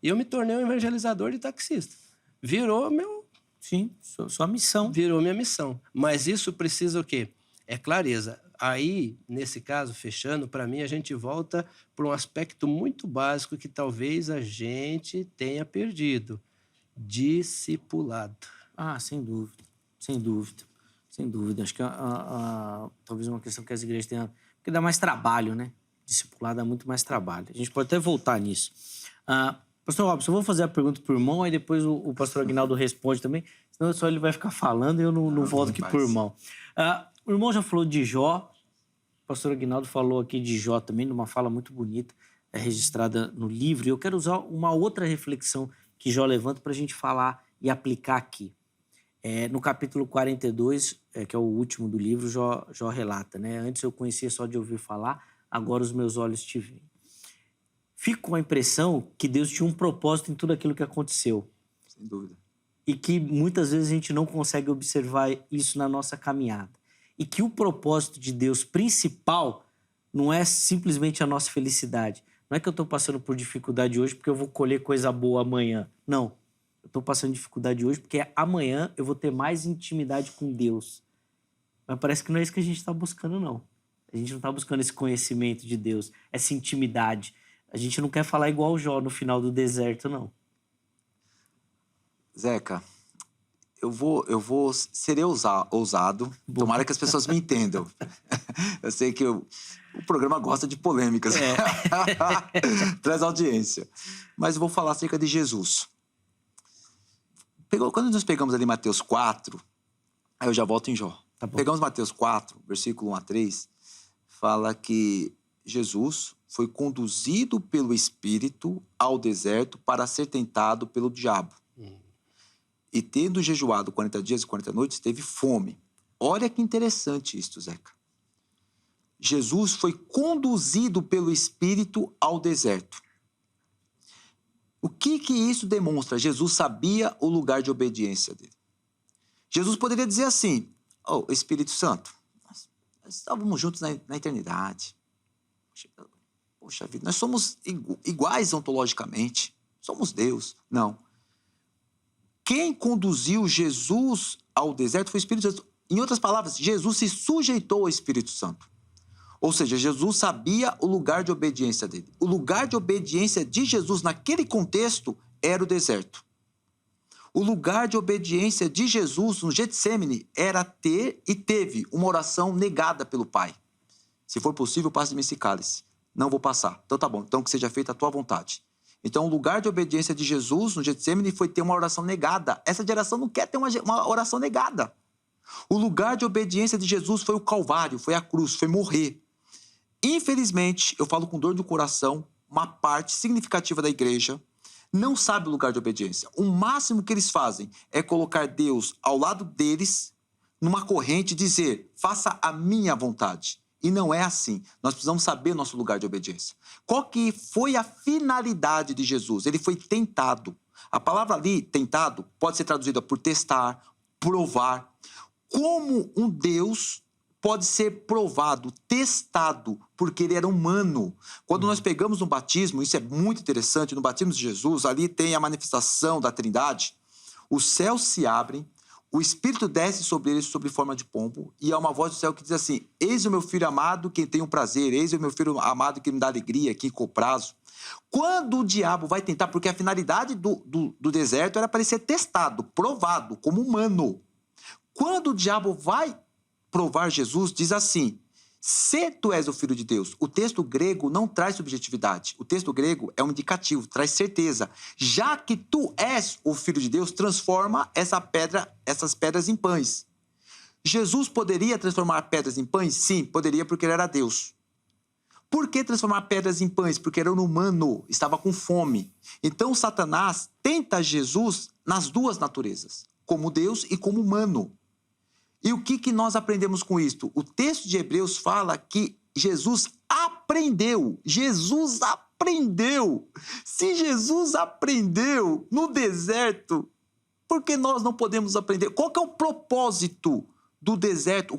E eu me tornei um evangelizador de taxista. Virou meu... Sim, sua missão. Virou minha missão. Mas isso precisa o quê? É clareza. Aí, nesse caso, fechando, para mim, a gente volta para um aspecto muito básico que talvez a gente tenha perdido. Discipulado. Ah, sem dúvida. Sem dúvida. Sem dúvida. Acho que talvez uma questão que as igrejas tenham... Porque dá mais trabalho, né? Discipulado dá muito mais trabalho. A gente pode até voltar nisso. Pastor Robson, eu vou fazer a pergunta pro irmão, aí depois o pastor Aguinaldo responde também, senão só ele vai ficar falando e eu não volto aqui pro irmão. O irmão já falou de Jó, o pastor Aguinaldo falou aqui de Jó também, numa fala muito bonita, registrada no livro, e eu quero usar uma outra reflexão que Jó levanta para a gente falar e aplicar aqui. No capítulo 42, que é o último do livro, Jó relata, né? Antes eu conhecia só de ouvir falar, agora os meus olhos te veem. Fico com a impressão que Deus tinha um propósito em tudo aquilo que aconteceu. Sem dúvida. E que muitas vezes a gente não consegue observar isso na nossa caminhada. E que o propósito de Deus principal não é simplesmente a nossa felicidade. Não é que eu estou passando por dificuldade hoje porque eu vou colher coisa boa amanhã. Não. Eu estou passando dificuldade hoje porque amanhã eu vou ter mais intimidade com Deus. Mas parece que não é isso que a gente está buscando, não. A gente não está buscando esse conhecimento de Deus, essa intimidade. A gente não quer falar igual o Jó no final do deserto, não. Zeca, serei ousado. Bom. Tomara que as pessoas me entendam. Eu sei que o programa gosta de polêmicas. Traz audiência. Mas eu vou falar acerca de Jesus. Quando nós pegamos ali Mateus 4, aí eu já volto em Jó. Tá bom. Pegamos Mateus 4, versículo 1 a 3, fala que Jesus foi conduzido pelo Espírito ao deserto para ser tentado pelo diabo. E tendo jejuado 40 dias e 40 noites, teve fome. Olha que interessante isso, Zeca. Jesus foi conduzido pelo Espírito ao deserto. O que isso demonstra? Jesus sabia o lugar de obediência dele. Jesus poderia dizer assim: Espírito Santo, nós estávamos juntos na eternidade. Poxa vida, nós somos iguais ontologicamente. Somos Deus. Não. Quem conduziu Jesus ao deserto foi o Espírito Santo. Em outras palavras, Jesus se sujeitou ao Espírito Santo. Ou seja, Jesus sabia o lugar de obediência dele. O lugar de obediência de Jesus naquele contexto era o deserto. O lugar de obediência de Jesus no Getsêmani era ter e teve uma oração negada pelo Pai. Se for possível, passe de mim esse cálice. Não vou passar. Então tá bom, então que seja feita a tua vontade. Então o lugar de obediência de Jesus no Getsêmani foi ter uma oração negada. Essa geração não quer ter uma oração negada. O lugar de obediência de Jesus foi o Calvário, foi a cruz, foi morrer. Infelizmente, eu falo com dor do coração, uma parte significativa da igreja não sabe o lugar de obediência. O máximo que eles fazem é colocar Deus ao lado deles, numa corrente, e dizer: faça a minha vontade. E não é assim. Nós precisamos saber nosso lugar de obediência. Qual que foi a finalidade de Jesus? Ele foi tentado. A palavra ali, tentado, pode ser traduzida por testar, provar. Como um Deus pode ser provado, testado, porque ele era humano. Quando nós pegamos no batismo, isso é muito interessante, no batismo de Jesus, ali tem a manifestação da Trindade, os céus se abrem, o Espírito desce sobre eles sob forma de pombo, e há uma voz do céu que diz assim: eis o meu filho amado, quem tem um prazer, eis o meu filho amado que me dá alegria, que com prazo. Quando o diabo vai tentar, porque a finalidade do deserto era para ele ser testado, provado, como humano. Quando o diabo vai provar Jesus, diz assim: se tu és o Filho de Deus. O texto grego não traz subjetividade. O texto grego é um indicativo, traz certeza. Já que tu és o Filho de Deus, transforma essas pedras em pães. Jesus poderia transformar pedras em pães? Sim, poderia, porque ele era Deus. Por que transformar pedras em pães? Porque era um humano, estava com fome. Então, Satanás tenta Jesus nas duas naturezas, como Deus e como humano. E o que nós aprendemos com isto? O texto de Hebreus fala que Jesus aprendeu. Jesus aprendeu. Se Jesus aprendeu no deserto, por que nós não podemos aprender? Qual que é o propósito do deserto?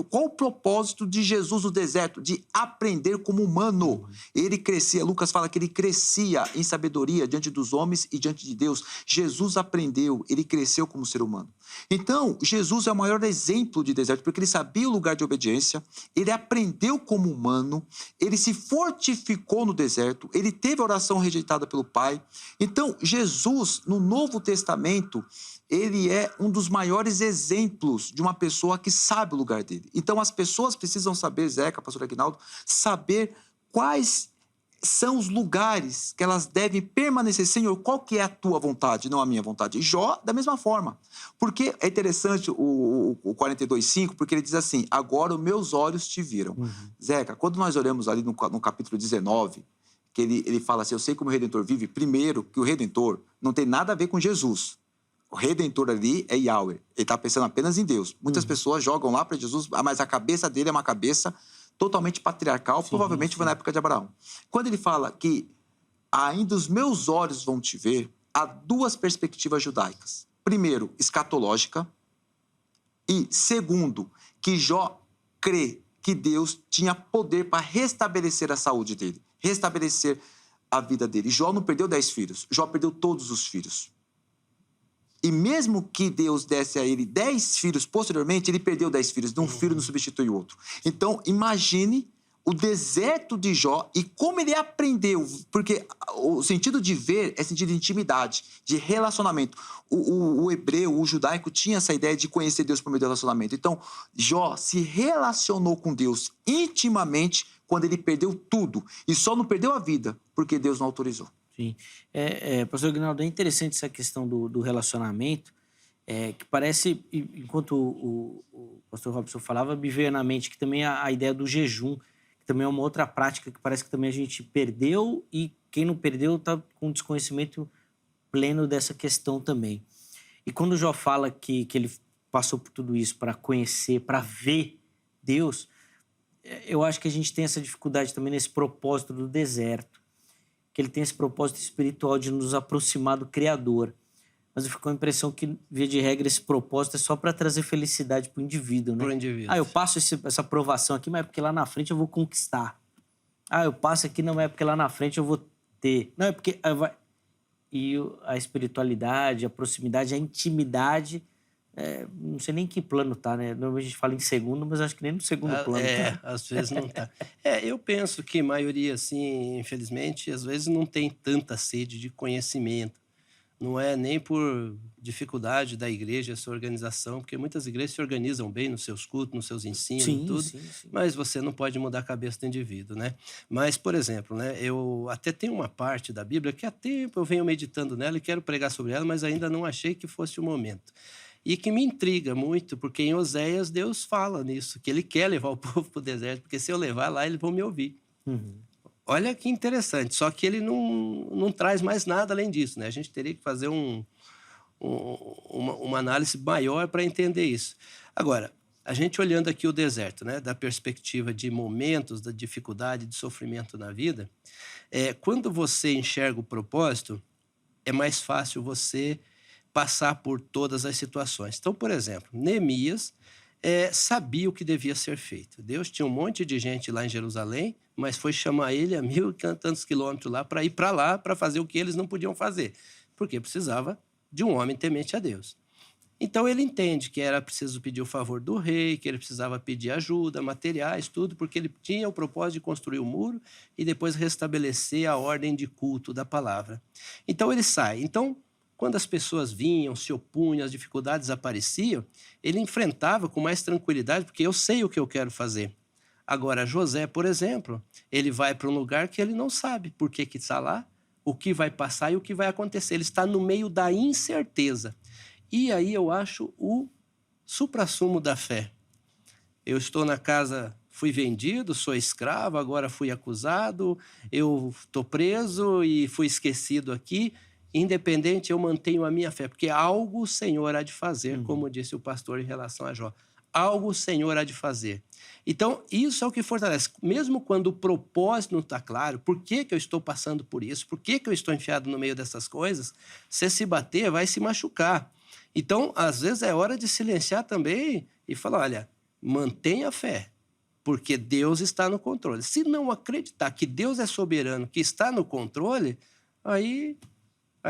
Qual o propósito de Jesus no deserto? De aprender como humano. Ele crescia, Lucas fala que ele crescia em sabedoria diante dos homens e diante de Deus. Jesus aprendeu, ele cresceu como ser humano. Então, Jesus é o maior exemplo de deserto, porque ele sabia o lugar de obediência, ele aprendeu como humano, ele se fortificou no deserto, ele teve a oração rejeitada pelo Pai. Então, Jesus, no Novo Testamento, ele é um dos maiores exemplos de uma pessoa que sabe o lugar dele. Então, as pessoas precisam saber, Zeca, pastor Aguinaldo, saber quais são os lugares que elas devem permanecer. Senhor, qual que é a tua vontade, não a minha vontade? Jó, da mesma forma. Porque é interessante o 42:5, porque ele diz assim, agora os meus olhos te viram. Zeca, quando nós olhamos ali no capítulo 19, que ele fala assim, eu sei como o Redentor vive, primeiro que o Redentor não tem nada a ver com Jesus. O Redentor ali é Yahweh. Ele está pensando apenas em Deus. Muitas pessoas jogam lá para Jesus, mas a cabeça dele é uma cabeça totalmente patriarcal, provavelmente foi na época de Abraão. Quando ele fala que ainda os meus olhos vão te ver, há duas perspectivas judaicas. Primeiro, escatológica. E segundo, que Jó crê que Deus tinha poder para restabelecer a saúde dele, restabelecer a vida dele. Jó não perdeu 10 filhos, Jó perdeu todos os filhos. E mesmo que Deus desse a ele 10 filhos posteriormente, ele perdeu 10 filhos. Um filho não substitui o outro. Então, imagine o deserto de Jó e como ele aprendeu. Porque o sentido de ver é sentido de intimidade, de relacionamento. O hebreu, o judaico, tinha essa ideia de conhecer Deus por meio do relacionamento. Então, Jó se relacionou com Deus intimamente quando ele perdeu tudo. E só não perdeu a vida porque Deus não autorizou. Sim. Pastor Aguinaldo, é interessante essa questão do relacionamento, que parece, enquanto o pastor Robson falava, me veio na mente que também a ideia do jejum, que também é uma outra prática que parece que também a gente perdeu e quem não perdeu está com desconhecimento pleno dessa questão também. E quando o Jó fala que ele passou por tudo isso para conhecer, para ver Deus, eu acho que a gente tem essa dificuldade também nesse propósito do deserto, que ele tem esse propósito espiritual de nos aproximar do Criador. Mas eu fico com a impressão que, via de regra, esse propósito é só para trazer felicidade para o indivíduo, né? Pro indivíduo. Eu passo essa aprovação aqui, mas é porque lá na frente eu vou conquistar. Eu passo aqui, não é porque lá na frente eu vou ter. Não, é porque... E a espiritualidade, a proximidade, a intimidade... não sei nem em que plano tá, né? Normalmente a gente fala em segundo, mas acho que nem no segundo plano tá. Às vezes não tá. Eu penso que a maioria, assim, infelizmente, às vezes não tem tanta sede de conhecimento. Não é nem por dificuldade da igreja, essa organização, porque muitas igrejas se organizam bem nos seus cultos, nos seus ensinos e tudo, sim. Mas você não pode mudar a cabeça do indivíduo, né? Mas, por exemplo, né, eu até tenho uma parte da Bíblia que há tempo eu venho meditando nela e quero pregar sobre ela, mas ainda não achei que fosse o momento. E que me intriga muito, porque em Oséias Deus fala nisso, que ele quer levar o povo para o deserto, porque se eu levar lá, eles vão me ouvir. Olha que interessante, só que ele não traz mais nada além disso, né? A gente teria que fazer uma análise maior para entender isso. Agora, a gente olhando aqui o deserto, né, da perspectiva de momentos, da dificuldade, de sofrimento na vida, quando você enxerga o propósito, é mais fácil você passar por todas as situações. Então, por exemplo, Neemias sabia o que devia ser feito. Deus tinha um monte de gente lá em Jerusalém, mas foi chamar ele a 1.000 e tantos quilômetros lá para ir para lá para fazer o que eles não podiam fazer, porque precisava de um homem temente a Deus. Então ele entende que era preciso pedir o favor do rei, que ele precisava pedir ajuda, materiais, tudo, porque ele tinha o propósito de construir o muro e depois restabelecer a ordem de culto da palavra. Então ele sai. Então, quando as pessoas vinham, se opunham, as dificuldades apareciam, ele enfrentava com mais tranquilidade, porque eu sei o que eu quero fazer. Agora, José, por exemplo, ele vai para um lugar que ele não sabe por que está lá, o que vai passar e o que vai acontecer. Ele está no meio da incerteza. E aí eu acho o suprassumo da fé. Eu estou na casa fui vendido, sou escravo, agora fui acusado, eu estou preso e fui esquecido aqui. Independente, eu mantenho a minha fé, porque algo o Senhor há de fazer, como disse o pastor em relação a Jó. Algo o Senhor há de fazer. Então, isso é o que fortalece. Mesmo quando o propósito não está claro, por que eu estou passando por isso, por que eu estou enfiado no meio dessas coisas, você se bater, vai se machucar. Então, às vezes, é hora de silenciar também e falar, olha, mantenha a fé, porque Deus está no controle. Se não acreditar que Deus é soberano, que está no controle, aí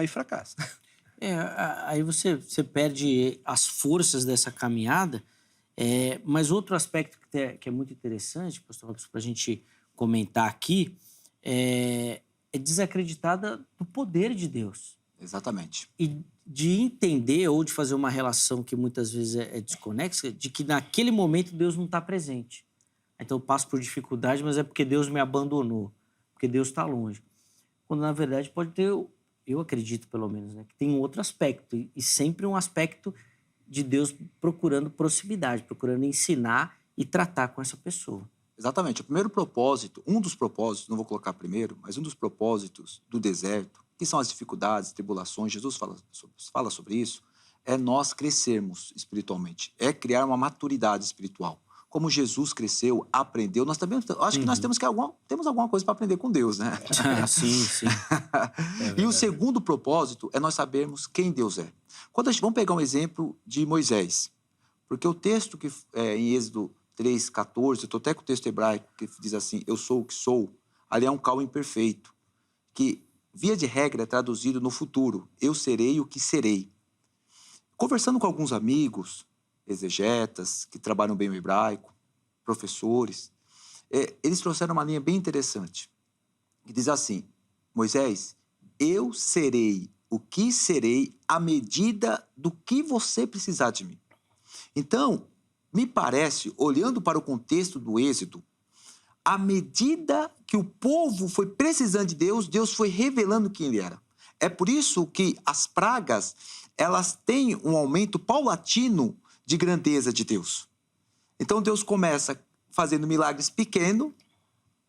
fracassa. Aí você perde as forças dessa caminhada. Mas outro aspecto que é muito interessante, pastor Robson, para a gente comentar aqui, é desacreditada do poder de Deus. Exatamente. E de entender ou de fazer uma relação que muitas vezes é desconexa, de que naquele momento Deus não está presente. Então eu passo por dificuldade, mas é porque Deus me abandonou, porque Deus está longe. Quando na verdade pode ter, eu acredito pelo menos, né, que tem um outro aspecto, e sempre um aspecto de Deus procurando proximidade, procurando ensinar e tratar com essa pessoa. Exatamente. O primeiro propósito, um dos propósitos, não vou colocar primeiro, mas um dos propósitos do deserto, que são as dificuldades, tribulações, Jesus fala sobre isso, é nós crescermos espiritualmente, é criar uma maturidade espiritual. Como Jesus cresceu, aprendeu, nós também, acho que nós temos alguma coisa para aprender com Deus, né? Sim. E o segundo propósito é nós sabermos quem Deus é. Vamos pegar um exemplo de Moisés, porque o texto que em Êxodo 3:14, eu estou até com o texto hebraico que diz assim, eu sou o que sou, ali é um causa imperfeito, que via de regra é traduzido no futuro, eu serei o que serei. Conversando com alguns amigos, exegetas, que trabalham bem o hebraico, professores, eles trouxeram uma linha bem interessante, que diz assim, Moisés, eu serei o que serei à medida do que você precisar de mim. Então, me parece, olhando para o contexto do Êxodo, à medida que o povo foi precisando de Deus, Deus foi revelando quem ele era. É por isso que as pragas, elas têm um aumento paulatino de grandeza de Deus. Então, Deus começa fazendo milagres pequenos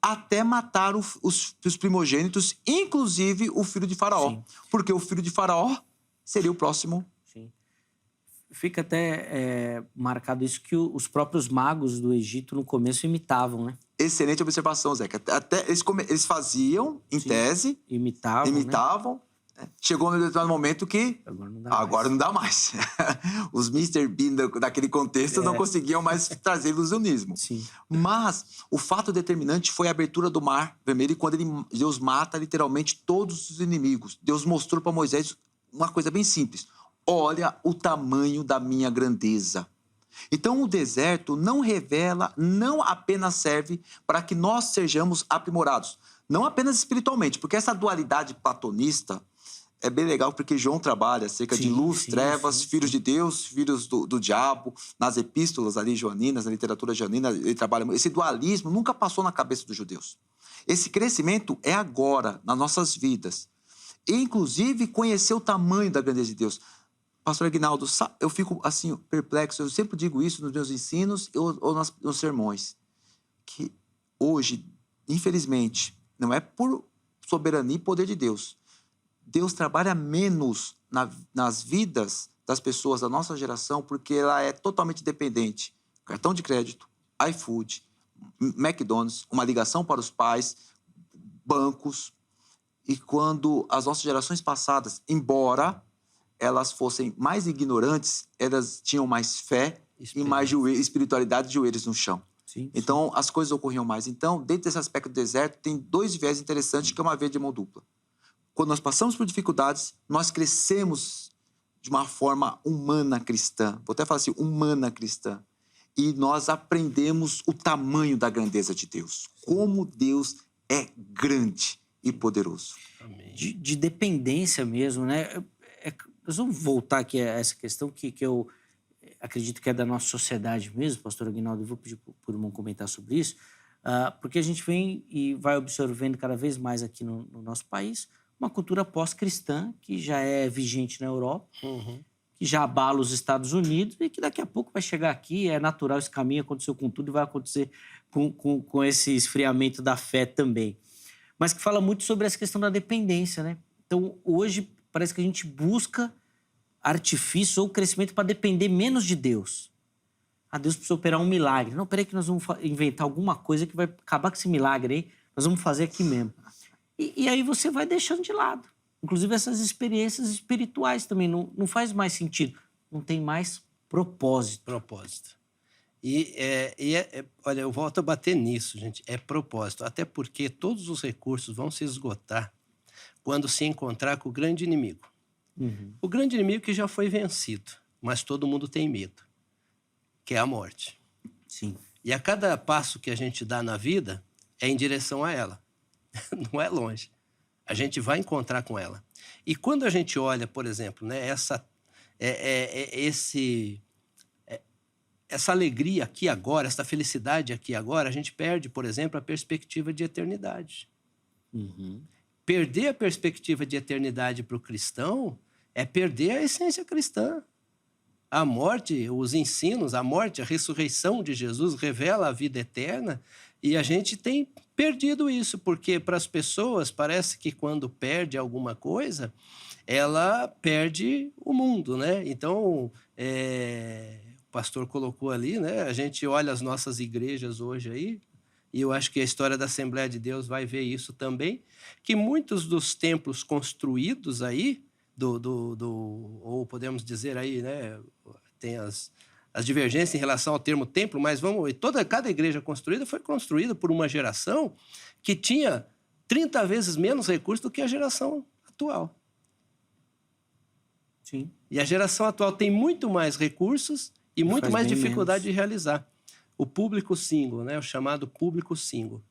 até matar os primogênitos, inclusive o filho de Faraó. Sim. Porque o filho de Faraó seria o próximo. Sim. Fica até marcado isso que os próprios magos do Egito no começo imitavam, né? Excelente observação, Zeca. Até eles faziam, em Sim. tese, imitavam. Né? Chegou um determinado momento que agora não dá mais. Os Mr. Bean daquele contexto não conseguiam mais trazer ilusionismo. Sim. Mas o fato determinante foi a abertura do Mar Vermelho e quando Deus mata literalmente todos os inimigos. Deus mostrou para Moisés uma coisa bem simples. Olha o tamanho da minha grandeza. Então o deserto não revela, não apenas serve para que nós sejamos aprimorados. Não apenas espiritualmente, porque essa dualidade platonista é bem legal porque João trabalha acerca de luz, trevas, filhos de Deus, filhos do diabo. Nas epístolas ali joaninas, na literatura joanina, ele trabalha. Esse dualismo nunca passou na cabeça dos judeus. Esse crescimento é agora, nas nossas vidas. E, inclusive, conhecer o tamanho da grandeza de Deus. Pastor Aguinaldo, eu fico assim perplexo, eu sempre digo isso nos meus ensinos ou nos sermões, que hoje, infelizmente, não é por soberania e poder de Deus, Deus trabalha menos nas vidas das pessoas da nossa geração porque ela é totalmente dependente. Cartão de crédito, iFood, McDonald's, uma ligação para os pais, bancos. E quando as nossas gerações passadas, embora elas fossem mais ignorantes, elas tinham mais fé e mais espiritualidade de joelhos no chão. Sim. Então, as coisas ocorriam mais. Então, dentro desse aspecto do deserto, tem dois viés interessantes, que é uma via de mão dupla. Quando nós passamos por dificuldades, nós crescemos de uma forma humana cristã. Vou até falar assim, humana cristã. E nós aprendemos o tamanho da grandeza de Deus. Como Deus é grande e poderoso. Amém. De dependência mesmo, né? Nós vamos voltar aqui a essa questão que eu acredito que é da nossa sociedade mesmo, pastor Aguinaldo, eu vou pedir para o irmão comentar sobre isso, porque a gente vem e vai observando cada vez mais aqui no nosso país uma cultura pós-cristã que já é vigente na Europa, que já abala os Estados Unidos e que daqui a pouco vai chegar aqui, é natural esse caminho, aconteceu com tudo e vai acontecer com esse esfriamento da fé também. Mas que fala muito sobre essa questão da dependência, né? Então, hoje, parece que a gente busca artifício ou crescimento para depender menos de Deus. Deus precisa operar um milagre. Não, peraí que nós vamos inventar alguma coisa que vai acabar com esse milagre aí. Nós vamos fazer aqui mesmo. E aí você vai deixando de lado. Inclusive essas experiências espirituais também. Não faz mais sentido. Não tem mais propósito. Olha, eu volto a bater nisso, gente. É propósito. Até porque todos os recursos vão se esgotar quando se encontrar com o grande inimigo. Uhum. O grande inimigo que já foi vencido, mas todo mundo tem medo, que é a morte. Sim. E a cada passo que a gente dá na vida é em direção a ela. Não é longe. A gente vai encontrar com ela. E quando a gente olha, por exemplo, né, essa alegria aqui agora, essa felicidade aqui agora, a gente perde, por exemplo, a perspectiva de eternidade. Uhum. Perder a perspectiva de eternidade para o cristão é perder a essência cristã. A morte, os ensinos, a morte, a ressurreição de Jesus revela a vida eterna e a gente tem perdido isso, porque para as pessoas parece que quando perde alguma coisa, ela perde o mundo, né? Então, o pastor colocou ali, né? A gente olha as nossas igrejas hoje aí, e eu acho que a história da Assembleia de Deus vai ver isso também, que muitos dos templos construídos aí, ou podemos dizer aí, né, tem as divergências em relação ao termo templo, mas cada igreja construída foi construída por uma geração que tinha 30 vezes menos recursos do que a geração atual. Sim. E a geração atual tem muito mais recursos e muito mais dificuldade de realizar. O público single, né, o chamado público single.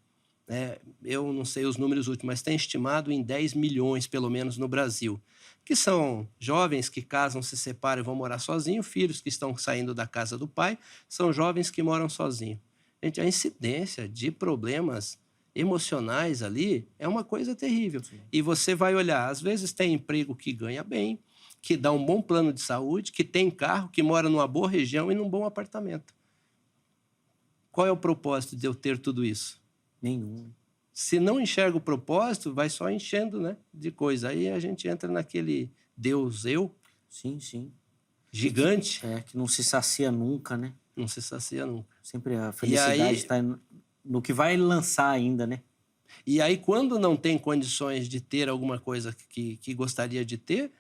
Eu não sei os números últimos, mas tem estimado em 10 milhões, pelo menos, no Brasil, que são jovens que casam, se separam e vão morar sozinhos, filhos que estão saindo da casa do pai, são jovens que moram sozinhos. Gente, a incidência de problemas emocionais ali é uma coisa terrível. Sim. E você vai olhar, às vezes tem emprego que ganha bem, que dá um bom plano de saúde, que tem carro, que mora numa boa região e num bom apartamento. Qual é o propósito de eu ter tudo isso? Nenhum. Se não enxerga o propósito, vai só enchendo, né, de coisa. Aí a gente entra naquele Deus eu. Sim, sim. Gigante. Que não se sacia nunca, né? Não se sacia nunca. Sempre a felicidade está no que vai lançar ainda, né? E aí, quando não tem condições de ter alguma coisa que gostaria de ter,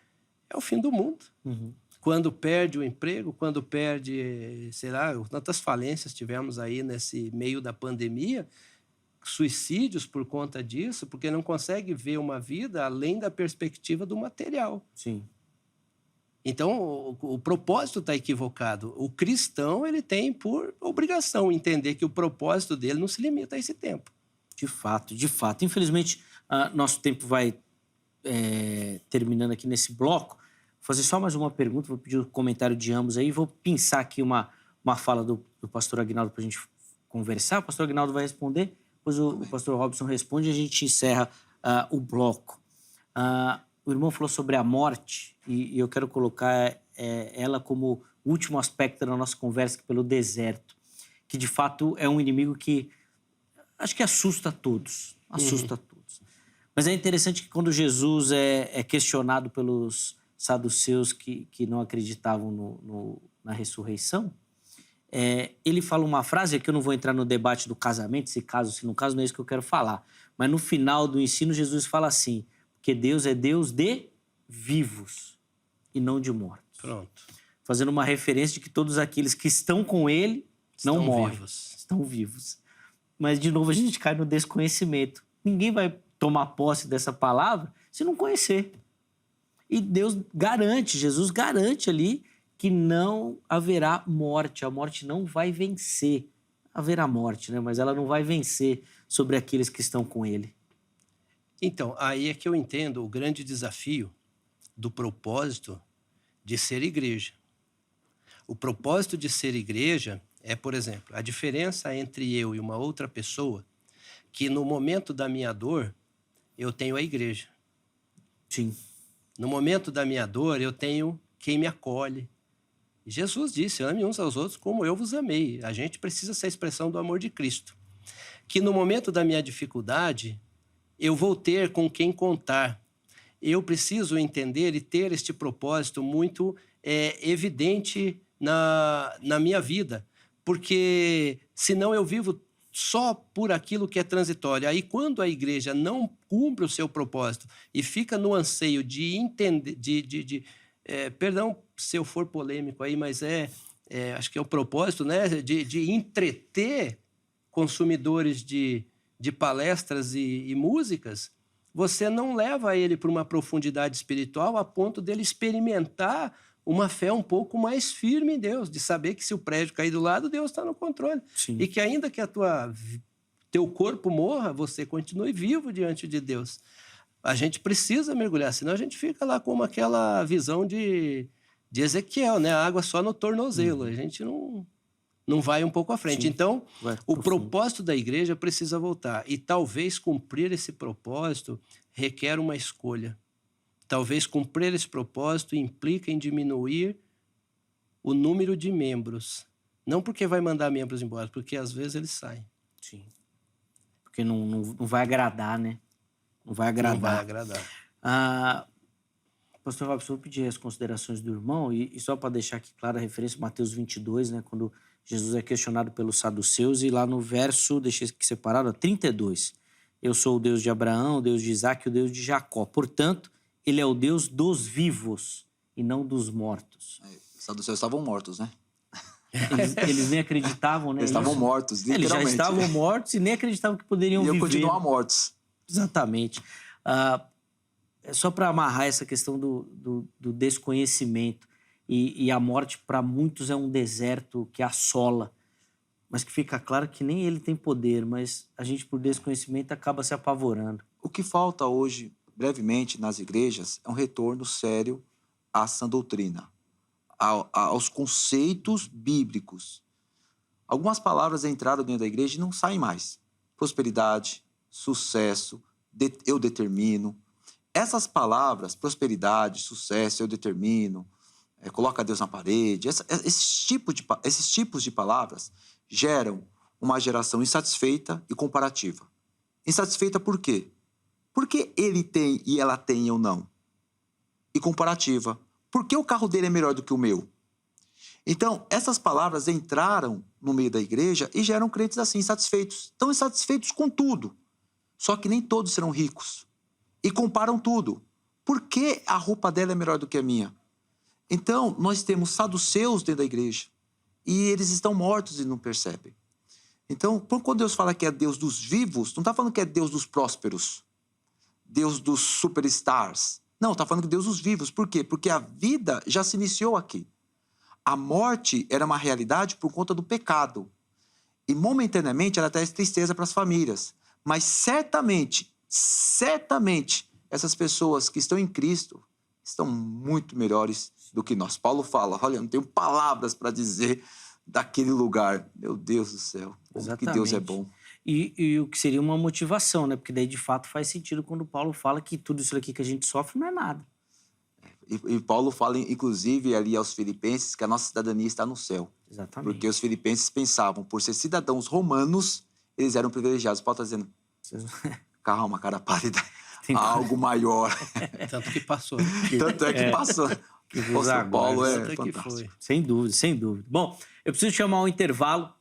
é o fim do mundo. Uhum. Quando perde o emprego, quando perde, sei lá, tantas falências tivemos aí nesse meio da pandemia, suicídios por conta disso, porque não consegue ver uma vida além da perspectiva do material. Sim. Então, o propósito está equivocado. O cristão, ele tem por obrigação entender que o propósito dele não se limita a esse tempo. De fato, de fato. Infelizmente, nosso tempo vai terminando aqui nesse bloco. Vou fazer só mais uma pergunta, vou pedir o comentário de ambos aí, vou pensar aqui uma fala do pastor Aguinaldo para a gente conversar. O pastor Aguinaldo vai responder, depois o pastor Robson responde e a gente encerra o bloco. O irmão falou sobre a morte e eu quero colocar ela como último aspecto da nossa conversa pelo deserto, que de fato é um inimigo que acho que assusta a todos, assusta a todos. Mas é interessante que quando Jesus é questionado pelos saduceus que não acreditavam na ressurreição, ele fala uma frase, que eu não vou entrar no debate do casamento, se não caso, não é isso que eu quero falar. Mas no final do ensino, Jesus fala assim, porque Deus é Deus de vivos e não de mortos. Pronto. Fazendo uma referência de que todos aqueles que estão com ele não morrem. Estão vivos. Mas, de novo, a gente cai no desconhecimento. Ninguém vai tomar posse dessa palavra se não conhecer. E Deus garante, Jesus garante ali que não haverá morte. A morte não vai vencer. Haverá morte, né? Mas ela não vai vencer sobre aqueles que estão com ele. Então, aí é que eu entendo o grande desafio do propósito de ser igreja. O propósito de ser igreja é, por exemplo, a diferença entre eu e uma outra pessoa, que no momento da minha dor, eu tenho a igreja. Sim. No momento da minha dor, eu tenho quem me acolhe. Jesus disse, ame uns aos outros como eu vos amei. A gente precisa ser a expressão do amor de Cristo. que no momento da minha dificuldade, eu vou ter com quem contar. Eu preciso entender e ter este propósito muito evidente na minha vida, porque senão eu vivo só por aquilo que é transitório. Aí, quando a igreja não cumpre o seu propósito e fica no anseio de entender, perdão se eu for polêmico aí, mas acho que é o propósito, né, de entreter consumidores de palestras e músicas, você não leva ele para uma profundidade espiritual a ponto dele experimentar uma fé um pouco mais firme em Deus, de saber que se o prédio cair do lado, Deus está no controle. Sim. E que ainda que teu corpo morra, você continue vivo diante de Deus. A gente precisa mergulhar, senão a gente fica lá como aquela visão de Ezequiel, né? A água só no tornozelo. A gente não vai um pouco à frente. Sim. Então, o profundo. propósito da igreja precisa voltar. E talvez cumprir esse propósito requer uma escolha. Talvez cumprir esse propósito implica em diminuir o número de membros. Não porque vai mandar membros embora, porque às vezes eles saem. Sim. Porque não vai agradar, né? Não vai agradar. Não vai agradar. Pastor Robson, eu vou pedir as considerações do irmão e só para deixar aqui clara a referência, Mateus 22, né? Quando Jesus é questionado pelos saduceus e lá no verso, deixei aqui separado, 32. Eu sou o Deus de Abraão, o Deus de Isaac e o Deus de Jacó. Portanto, ele é o Deus dos vivos e não dos mortos. Os saduceus estavam mortos, né? Eles nem acreditavam, né? Eles estavam mortos, literalmente. Eles já estavam mortos e nem acreditavam que poderiam viver. E continuar mortos. Exatamente. Só para amarrar essa questão do desconhecimento e a morte, para muitos, é um deserto que assola, mas que fica claro que nem ele tem poder, mas a gente, por desconhecimento, acaba se apavorando. O que falta hoje, brevemente, nas igrejas, é um retorno sério à sã doutrina, aos conceitos bíblicos. Algumas palavras entraram dentro da igreja e não saem mais. Prosperidade, sucesso, eu determino. Essas palavras, prosperidade, sucesso, eu determino, coloca Deus na parede, esses tipos de palavras geram uma geração insatisfeita e comparativa. Insatisfeita por quê? Porque ele tem e ela tem e eu não. E comparativa. Por que o carro dele é melhor do que o meu? Então, essas palavras entraram no meio da igreja e geram crentes assim, insatisfeitos. Estão insatisfeitos com tudo. Só que nem todos serão ricos. E comparam tudo. Por que a roupa dela é melhor do que a minha? Então, nós temos saduceus dentro da igreja. E eles estão mortos e não percebem. Então, quando Deus fala que é Deus dos vivos, não está falando que é Deus dos prósperos. Deus dos superstars. Não, está falando que Deus dos vivos. Por quê? Porque a vida já se iniciou aqui. A morte era uma realidade por conta do pecado. E momentaneamente ela traz tristeza para as famílias. Mas certamente, essas pessoas que estão em Cristo estão muito melhores do que nós. Paulo fala, olha, eu não tenho palavras para dizer daquele lugar. Meu Deus do céu, como que Deus é bom. E o que seria uma motivação, né? Porque daí, de fato, faz sentido quando Paulo fala que tudo isso aqui que a gente sofre não é nada. E Paulo fala, inclusive, ali aos filipenses, que a nossa cidadania está no céu. Exatamente. Porque os filipenses pensavam, por ser cidadãos romanos, eles eram privilegiados. Paulo está dizendo, calma, cara pálida, há algo maior. Tanto que passou. Tanto é que passou. O apóstolo Paulo é fantástico. Sem dúvida, sem dúvida. Bom, eu preciso chamar um intervalo.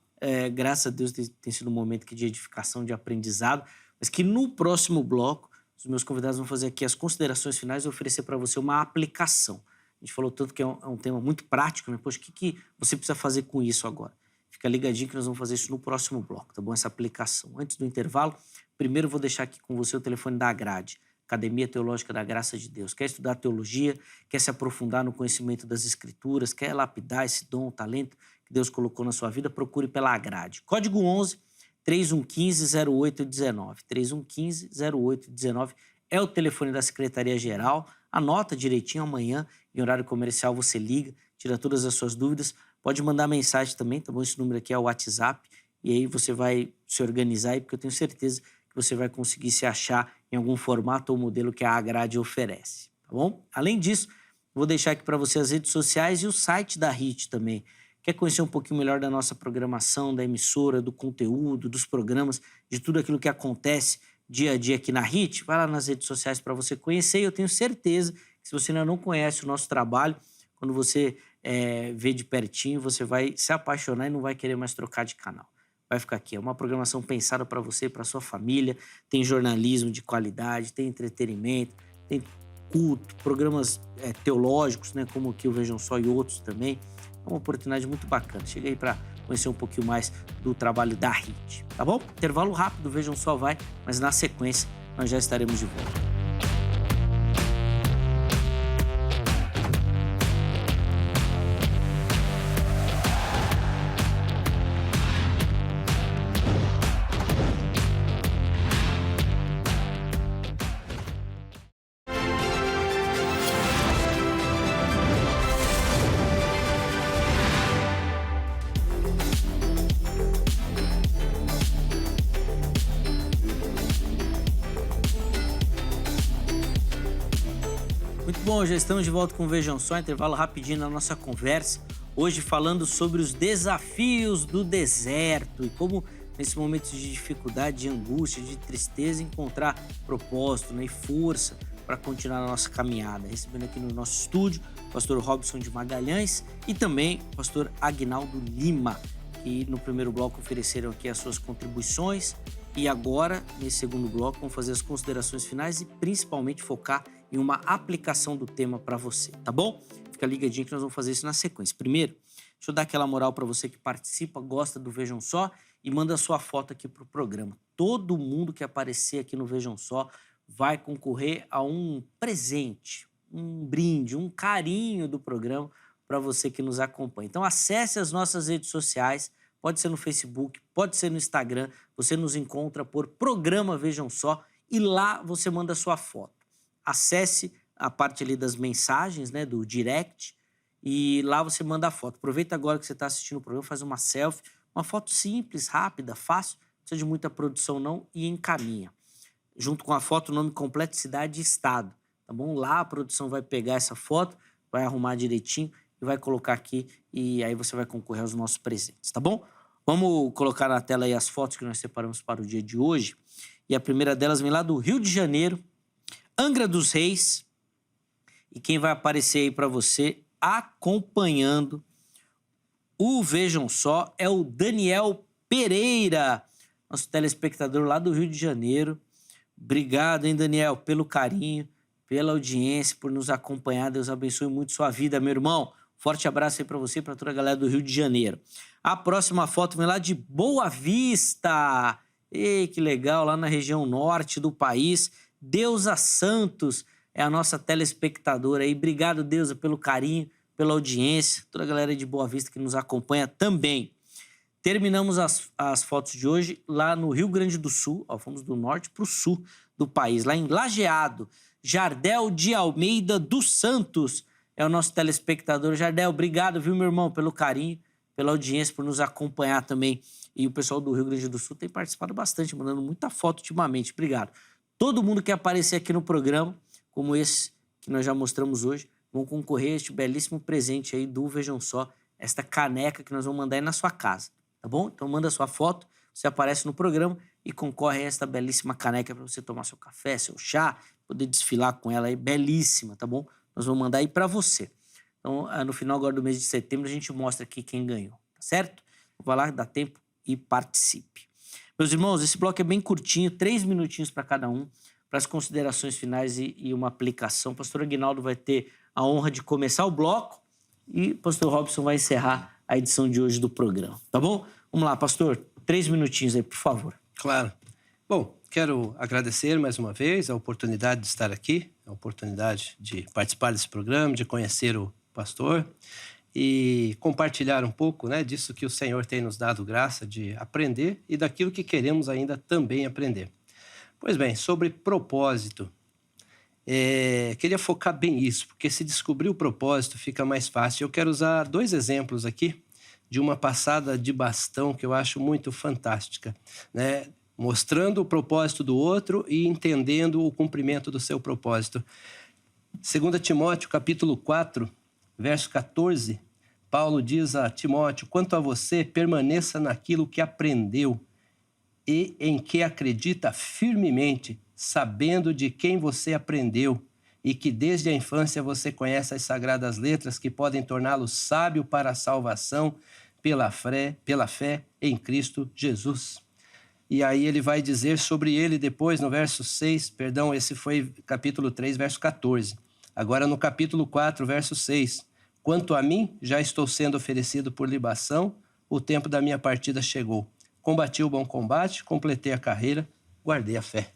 Graças a Deus tem sido um momento de edificação, de aprendizado, mas que no próximo bloco os meus convidados vão fazer aqui as considerações finais e oferecer para você uma aplicação. A gente falou tanto que é um tema muito prático, né? Poxa, o que você precisa fazer com isso agora? Fica ligadinho que nós vamos fazer isso no próximo bloco, tá bom? Essa aplicação. Antes do intervalo, primeiro eu vou deixar aqui com você o telefone da Agrade, Academia Teológica da Graça de Deus. Quer estudar teologia, quer se aprofundar no conhecimento das Escrituras, quer lapidar esse dom, talento que Deus colocou na sua vida, procure pela Agrade. Código 11 3115-0819. 3115-0819 é o telefone da Secretaria-Geral. Anota direitinho, amanhã, em horário comercial, você liga, tira todas as suas dúvidas. Pode mandar mensagem também, tá bom? Esse número aqui é o WhatsApp. E aí você vai se organizar aí, porque eu tenho certeza que você vai conseguir se achar em algum formato ou modelo que a Agrade oferece, tá bom? Além disso, vou deixar aqui para você as redes sociais e o site da HIT também, Quer conhecer um pouquinho melhor da nossa programação, da emissora, do conteúdo, dos programas, de tudo aquilo que acontece dia a dia aqui na HIT? Vai lá nas redes sociais para você conhecer. E eu tenho certeza que se você ainda não conhece o nosso trabalho, quando você vê de pertinho, você vai se apaixonar e não vai querer mais trocar de canal. Vai ficar aqui. É uma programação pensada para você e para sua família. Tem jornalismo de qualidade, tem entretenimento, tem culto, programas teológicos, né, como aqui o Vejam Só e outros também. É uma oportunidade muito bacana. Chega aí para conhecer um pouquinho mais do trabalho da HIT, tá bom? Intervalo rápido, Vejam Só vai, mas na sequência nós já estaremos de volta. Muito bom, já estamos de volta com o Vejam Só, intervalo rapidinho na nossa conversa. Hoje falando sobre os desafios do deserto e como, nesse momento de dificuldade, de angústia, de tristeza, encontrar propósito, né, e força para continuar a nossa caminhada. Recebendo aqui no nosso estúdio o pastor Robson de Magalhães e também o pastor Aguinaldo Lima, que no primeiro bloco ofereceram aqui as suas contribuições. E agora, nesse segundo bloco, vamos fazer as considerações finais e principalmente focar em uma aplicação do tema para você, tá bom? Fica ligadinho que nós vamos fazer isso na sequência. Primeiro, deixa eu dar aquela moral para você que participa, gosta do Vejam Só e manda a sua foto aqui para o programa. Todo mundo que aparecer aqui no Vejam Só vai concorrer a um presente, um brinde, um carinho do programa para você que nos acompanha. Então acesse as nossas redes sociais, pode ser no Facebook, pode ser no Instagram, você nos encontra por Programa Vejam Só e lá você manda a sua foto. Acesse a parte ali das mensagens, né, do direct, e lá você manda a foto. Aproveita agora que você está assistindo o programa, faz uma selfie, uma foto simples, rápida, fácil, não precisa de muita produção não, e encaminha. Junto com a foto, o nome completo, cidade e estado, tá bom? Lá a produção vai pegar essa foto, vai arrumar direitinho e vai colocar aqui, e aí você vai concorrer aos nossos presentes, tá bom? Vamos colocar na tela aí as fotos que nós separamos para o dia de hoje. E a primeira delas vem lá do Rio de Janeiro, Angra dos Reis. E quem vai aparecer aí para você acompanhando o Vejam Só é o Daniel Pereira, nosso telespectador lá do Rio de Janeiro. Obrigado, hein, Daniel, pelo carinho, pela audiência, por nos acompanhar. Deus abençoe muito sua vida, meu irmão. Forte abraço aí para você e para toda a galera do Rio de Janeiro. A próxima foto vem lá de Boa Vista. Ei, que legal, lá na região norte do país. Deusa Santos é a nossa telespectadora aí. Obrigado, Deusa, pelo carinho, pela audiência. Toda a galera de Boa Vista que nos acompanha também. Terminamos as fotos de hoje lá no Rio Grande do Sul. Ó, fomos do norte para o sul do país, lá em Lajeado. Jardel de Almeida dos Santos é o nosso telespectador. Jardel, obrigado, viu, meu irmão, pelo carinho, pela audiência, por nos acompanhar também. E o pessoal do Rio Grande do Sul tem participado bastante, mandando muita foto ultimamente. Obrigado. Todo mundo que aparecer aqui no programa, como esse que nós já mostramos hoje, vão concorrer a este belíssimo presente aí do Vejam Só, esta caneca que nós vamos mandar aí na sua casa, tá bom? Então manda a sua foto, você aparece no programa e concorre a esta belíssima caneca para você tomar seu café, seu chá, poder desfilar com ela aí, belíssima, tá bom? Nós vamos mandar aí para você. Então, no final agora do mês de setembro, a gente mostra aqui quem ganhou, tá certo? Vai lá, dá tempo e participe. Meus irmãos, esse bloco é bem curtinho, 3 minutinhos para cada um, para as considerações finais e uma aplicação. O pastor Aguinaldo vai ter a honra de começar o bloco e o pastor Robson vai encerrar a edição de hoje do programa, tá bom? Vamos lá, pastor, 3 minutinhos aí, por favor. Claro. Bom, quero agradecer mais uma vez a oportunidade de estar aqui, a oportunidade de participar desse programa, de conhecer o pastor e compartilhar um pouco, né, disso que o Senhor tem nos dado graça de aprender e daquilo que queremos ainda também aprender. Pois bem, sobre propósito, queria focar bem isso, porque se descobrir o propósito fica mais fácil. Eu quero usar 2 exemplos aqui de uma passada de bastão que eu acho muito fantástica, né? Mostrando o propósito do outro e entendendo o cumprimento do seu propósito. 2 Timóteo, capítulo 4, verso 14, Paulo diz a Timóteo: quanto a você, permaneça naquilo que aprendeu e em que acredita firmemente, sabendo de quem você aprendeu e que desde a infância você conhece as sagradas letras que podem torná-lo sábio para a salvação pela fé em Cristo Jesus. E aí ele vai dizer sobre ele depois no verso 6, esse foi capítulo 3, verso 14. Agora no capítulo 4, verso 6. Quanto a mim, já estou sendo oferecido por libação, o tempo da minha partida chegou. Combati o bom combate, completei a carreira, guardei a fé.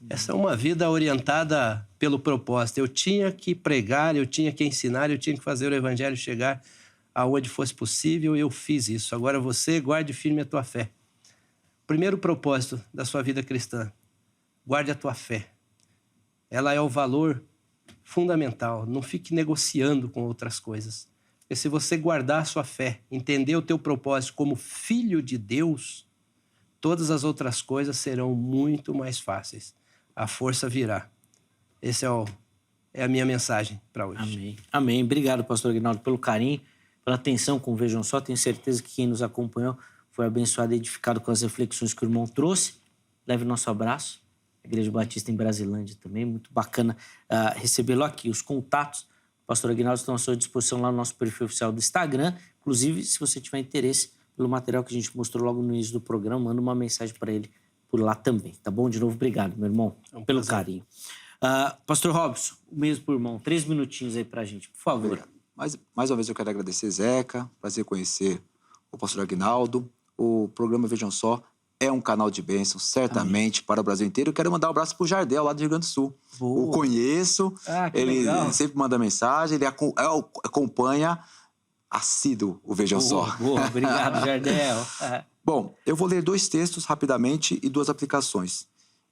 Essa é uma vida orientada pelo propósito. Eu tinha que pregar, eu tinha que ensinar, eu tinha que fazer o evangelho chegar aonde fosse possível, e eu fiz isso. Agora você guarde firme a tua fé. Primeiro propósito da sua vida cristã: guarde a tua fé. Ela é o valor fundamental. Não fique negociando com outras coisas. Porque se você guardar a sua fé, entender o teu propósito como filho de Deus, todas as outras coisas serão muito mais fáceis. A força virá. Esse é a minha mensagem para hoje. Amém. Amém. Obrigado, pastor Aguinaldo, pelo carinho, pela atenção com o Vejam Só. Tenho certeza que quem nos acompanhou foi abençoado e edificado com as reflexões que o irmão trouxe. Leve nosso abraço. A Igreja Batista em Brasilândia também. Muito bacana recebê-lo aqui. Os contatos do pastor Aguinaldo estão à sua disposição lá no nosso perfil oficial do Instagram. Inclusive, se você tiver interesse pelo material que a gente mostrou logo no início do programa, manda uma mensagem para ele por lá também, tá bom? De novo, obrigado, meu irmão, pelo carinho. Pastor Robson, o mesmo por irmão, 3 minutinhos aí pra gente, por favor. Obrigado. Mais uma vez eu quero agradecer, Zeca, prazer conhecer o pastor Aguinaldo. O programa Vejam Só é um canal de bênção, certamente, para o Brasil inteiro. Eu quero mandar um abraço pro Jardel, lá do Rio Grande do Sul. Boa. O conheço, ele sempre manda mensagem, ele acompanha assíduo o Vejam Só. Boa, obrigado, Jardel. Bom, eu vou ler 2 textos rapidamente e 2 aplicações.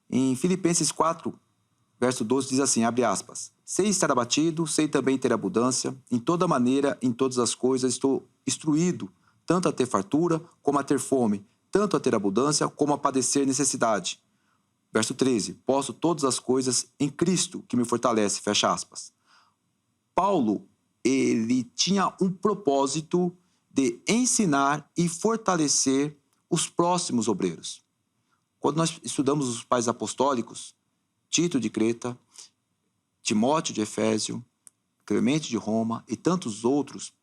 Em Filipenses 4, verso 12, diz assim, abre aspas, sei estar abatido, sei também ter abundância, em toda maneira, em todas as coisas, estou instruído, tanto a ter fartura, como a ter fome, tanto a ter abundância, como a padecer necessidade. Verso 13, posso todas as coisas em Cristo, que me fortalece, fecha aspas. Paulo, ele tinha um propósito de ensinar e fortalecer os próximos obreiros. Quando nós estudamos os pais apostólicos, Tito de Creta, Timóteo de Efésio, Clemente de Roma e tantos outros,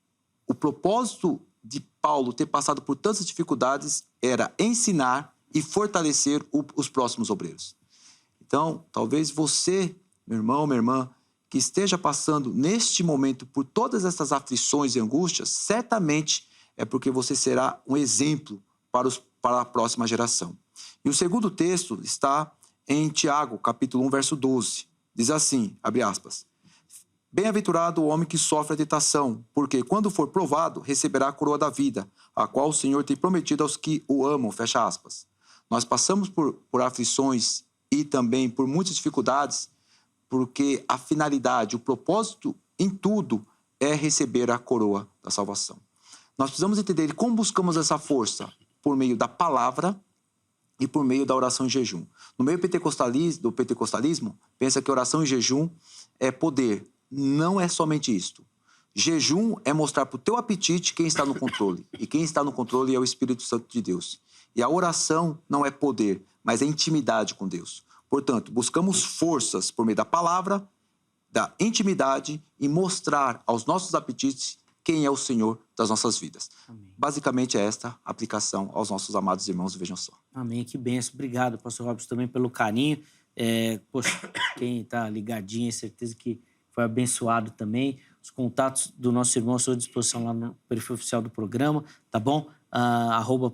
o propósito de Paulo ter passado por tantas dificuldades era ensinar e fortalecer os próximos obreiros. Então, talvez você, meu irmão, minha irmã, que esteja passando neste momento por todas essas aflições e angústias, certamente é porque você será um exemplo para a próxima geração. E o segundo texto está em Tiago, capítulo 1, verso 12. Diz assim, abre aspas, bem-aventurado o homem que sofre a tentação, porque quando for provado, receberá a coroa da vida, a qual o Senhor tem prometido aos que o amam, fecha aspas. Nós passamos por aflições e também por muitas dificuldades, porque a finalidade, o propósito em tudo é receber a coroa da salvação. Nós precisamos entender como buscamos essa força por meio da palavra e por meio da oração e jejum. No meio do pentecostalismo, pensa que oração e jejum é poder. Não é somente isto. Jejum é mostrar para o teu apetite quem está no controle. E quem está no controle é o Espírito Santo de Deus. E a oração não é poder, mas é intimidade com Deus. Portanto, buscamos forças por meio da palavra, da intimidade e mostrar aos nossos apetites quem é o Senhor das nossas vidas. Amém. Basicamente é esta a aplicação aos nossos amados irmãos, vejam só. Amém, que bênção. Obrigado, pastor Robson, também pelo carinho. Poxa, quem está ligadinho, é certeza que foi abençoado também. Os contatos do nosso irmão à sua disposição lá no perfil oficial do programa, tá bom?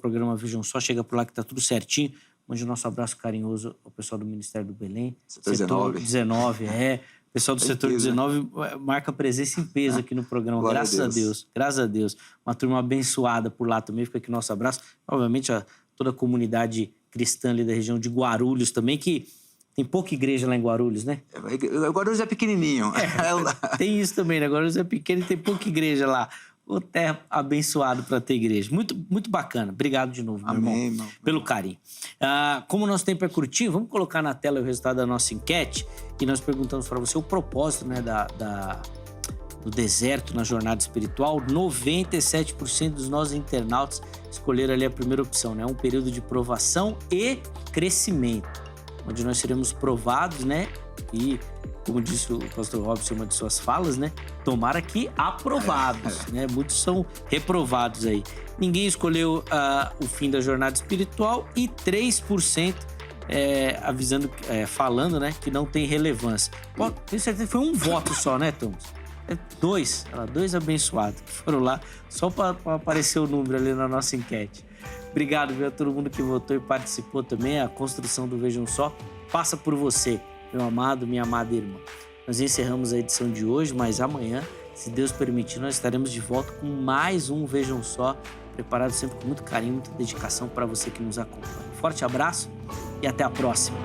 @programa Vejam Só, chega por lá que tá tudo certinho. Mande o nosso abraço carinhoso ao pessoal do Ministério do Belém. Setor 19, O pessoal do setor 19 marca presença em peso aqui no programa. Glória graças a Deus. Graças a Deus. Uma turma abençoada por lá também. Fica aqui nosso abraço. Obviamente, toda a comunidade cristã ali da região de Guarulhos também, que tem pouca igreja lá em Guarulhos, né? Guarulhos é pequenininho. Tem isso também, né? Guarulhos é pequeno e tem pouca igreja lá. O terra abençoado para ter igreja. Muito, muito bacana. Obrigado de novo, meu irmão, pelo carinho. Como o nosso tempo é curtinho, vamos colocar na tela o resultado da nossa enquete, que nós perguntamos para você o propósito, né, da no deserto, na jornada espiritual, 97% dos nossos internautas escolheram ali a primeira opção, né? Um período de provação e crescimento, onde nós seremos provados, né? E, como disse o pastor Robson em uma de suas falas, né? Tomara que aprovados, né? Muitos são reprovados aí. Ninguém escolheu o fim da jornada espiritual e 3% falando, né? Que não tem relevância. Pô, tenho certeza que foi um voto só, né, Thomas? Dois abençoados que foram lá só para aparecer o número ali na nossa enquete. Obrigado, viu, a todo mundo que votou e participou também. A construção do Vejam Só passa por você, meu amado, minha amada irmã. Nós encerramos a edição de hoje, mas amanhã, se Deus permitir, nós estaremos de volta com mais um Vejam Só, preparado sempre com muito carinho, muita dedicação para você que nos acompanha. Forte abraço e até a próxima.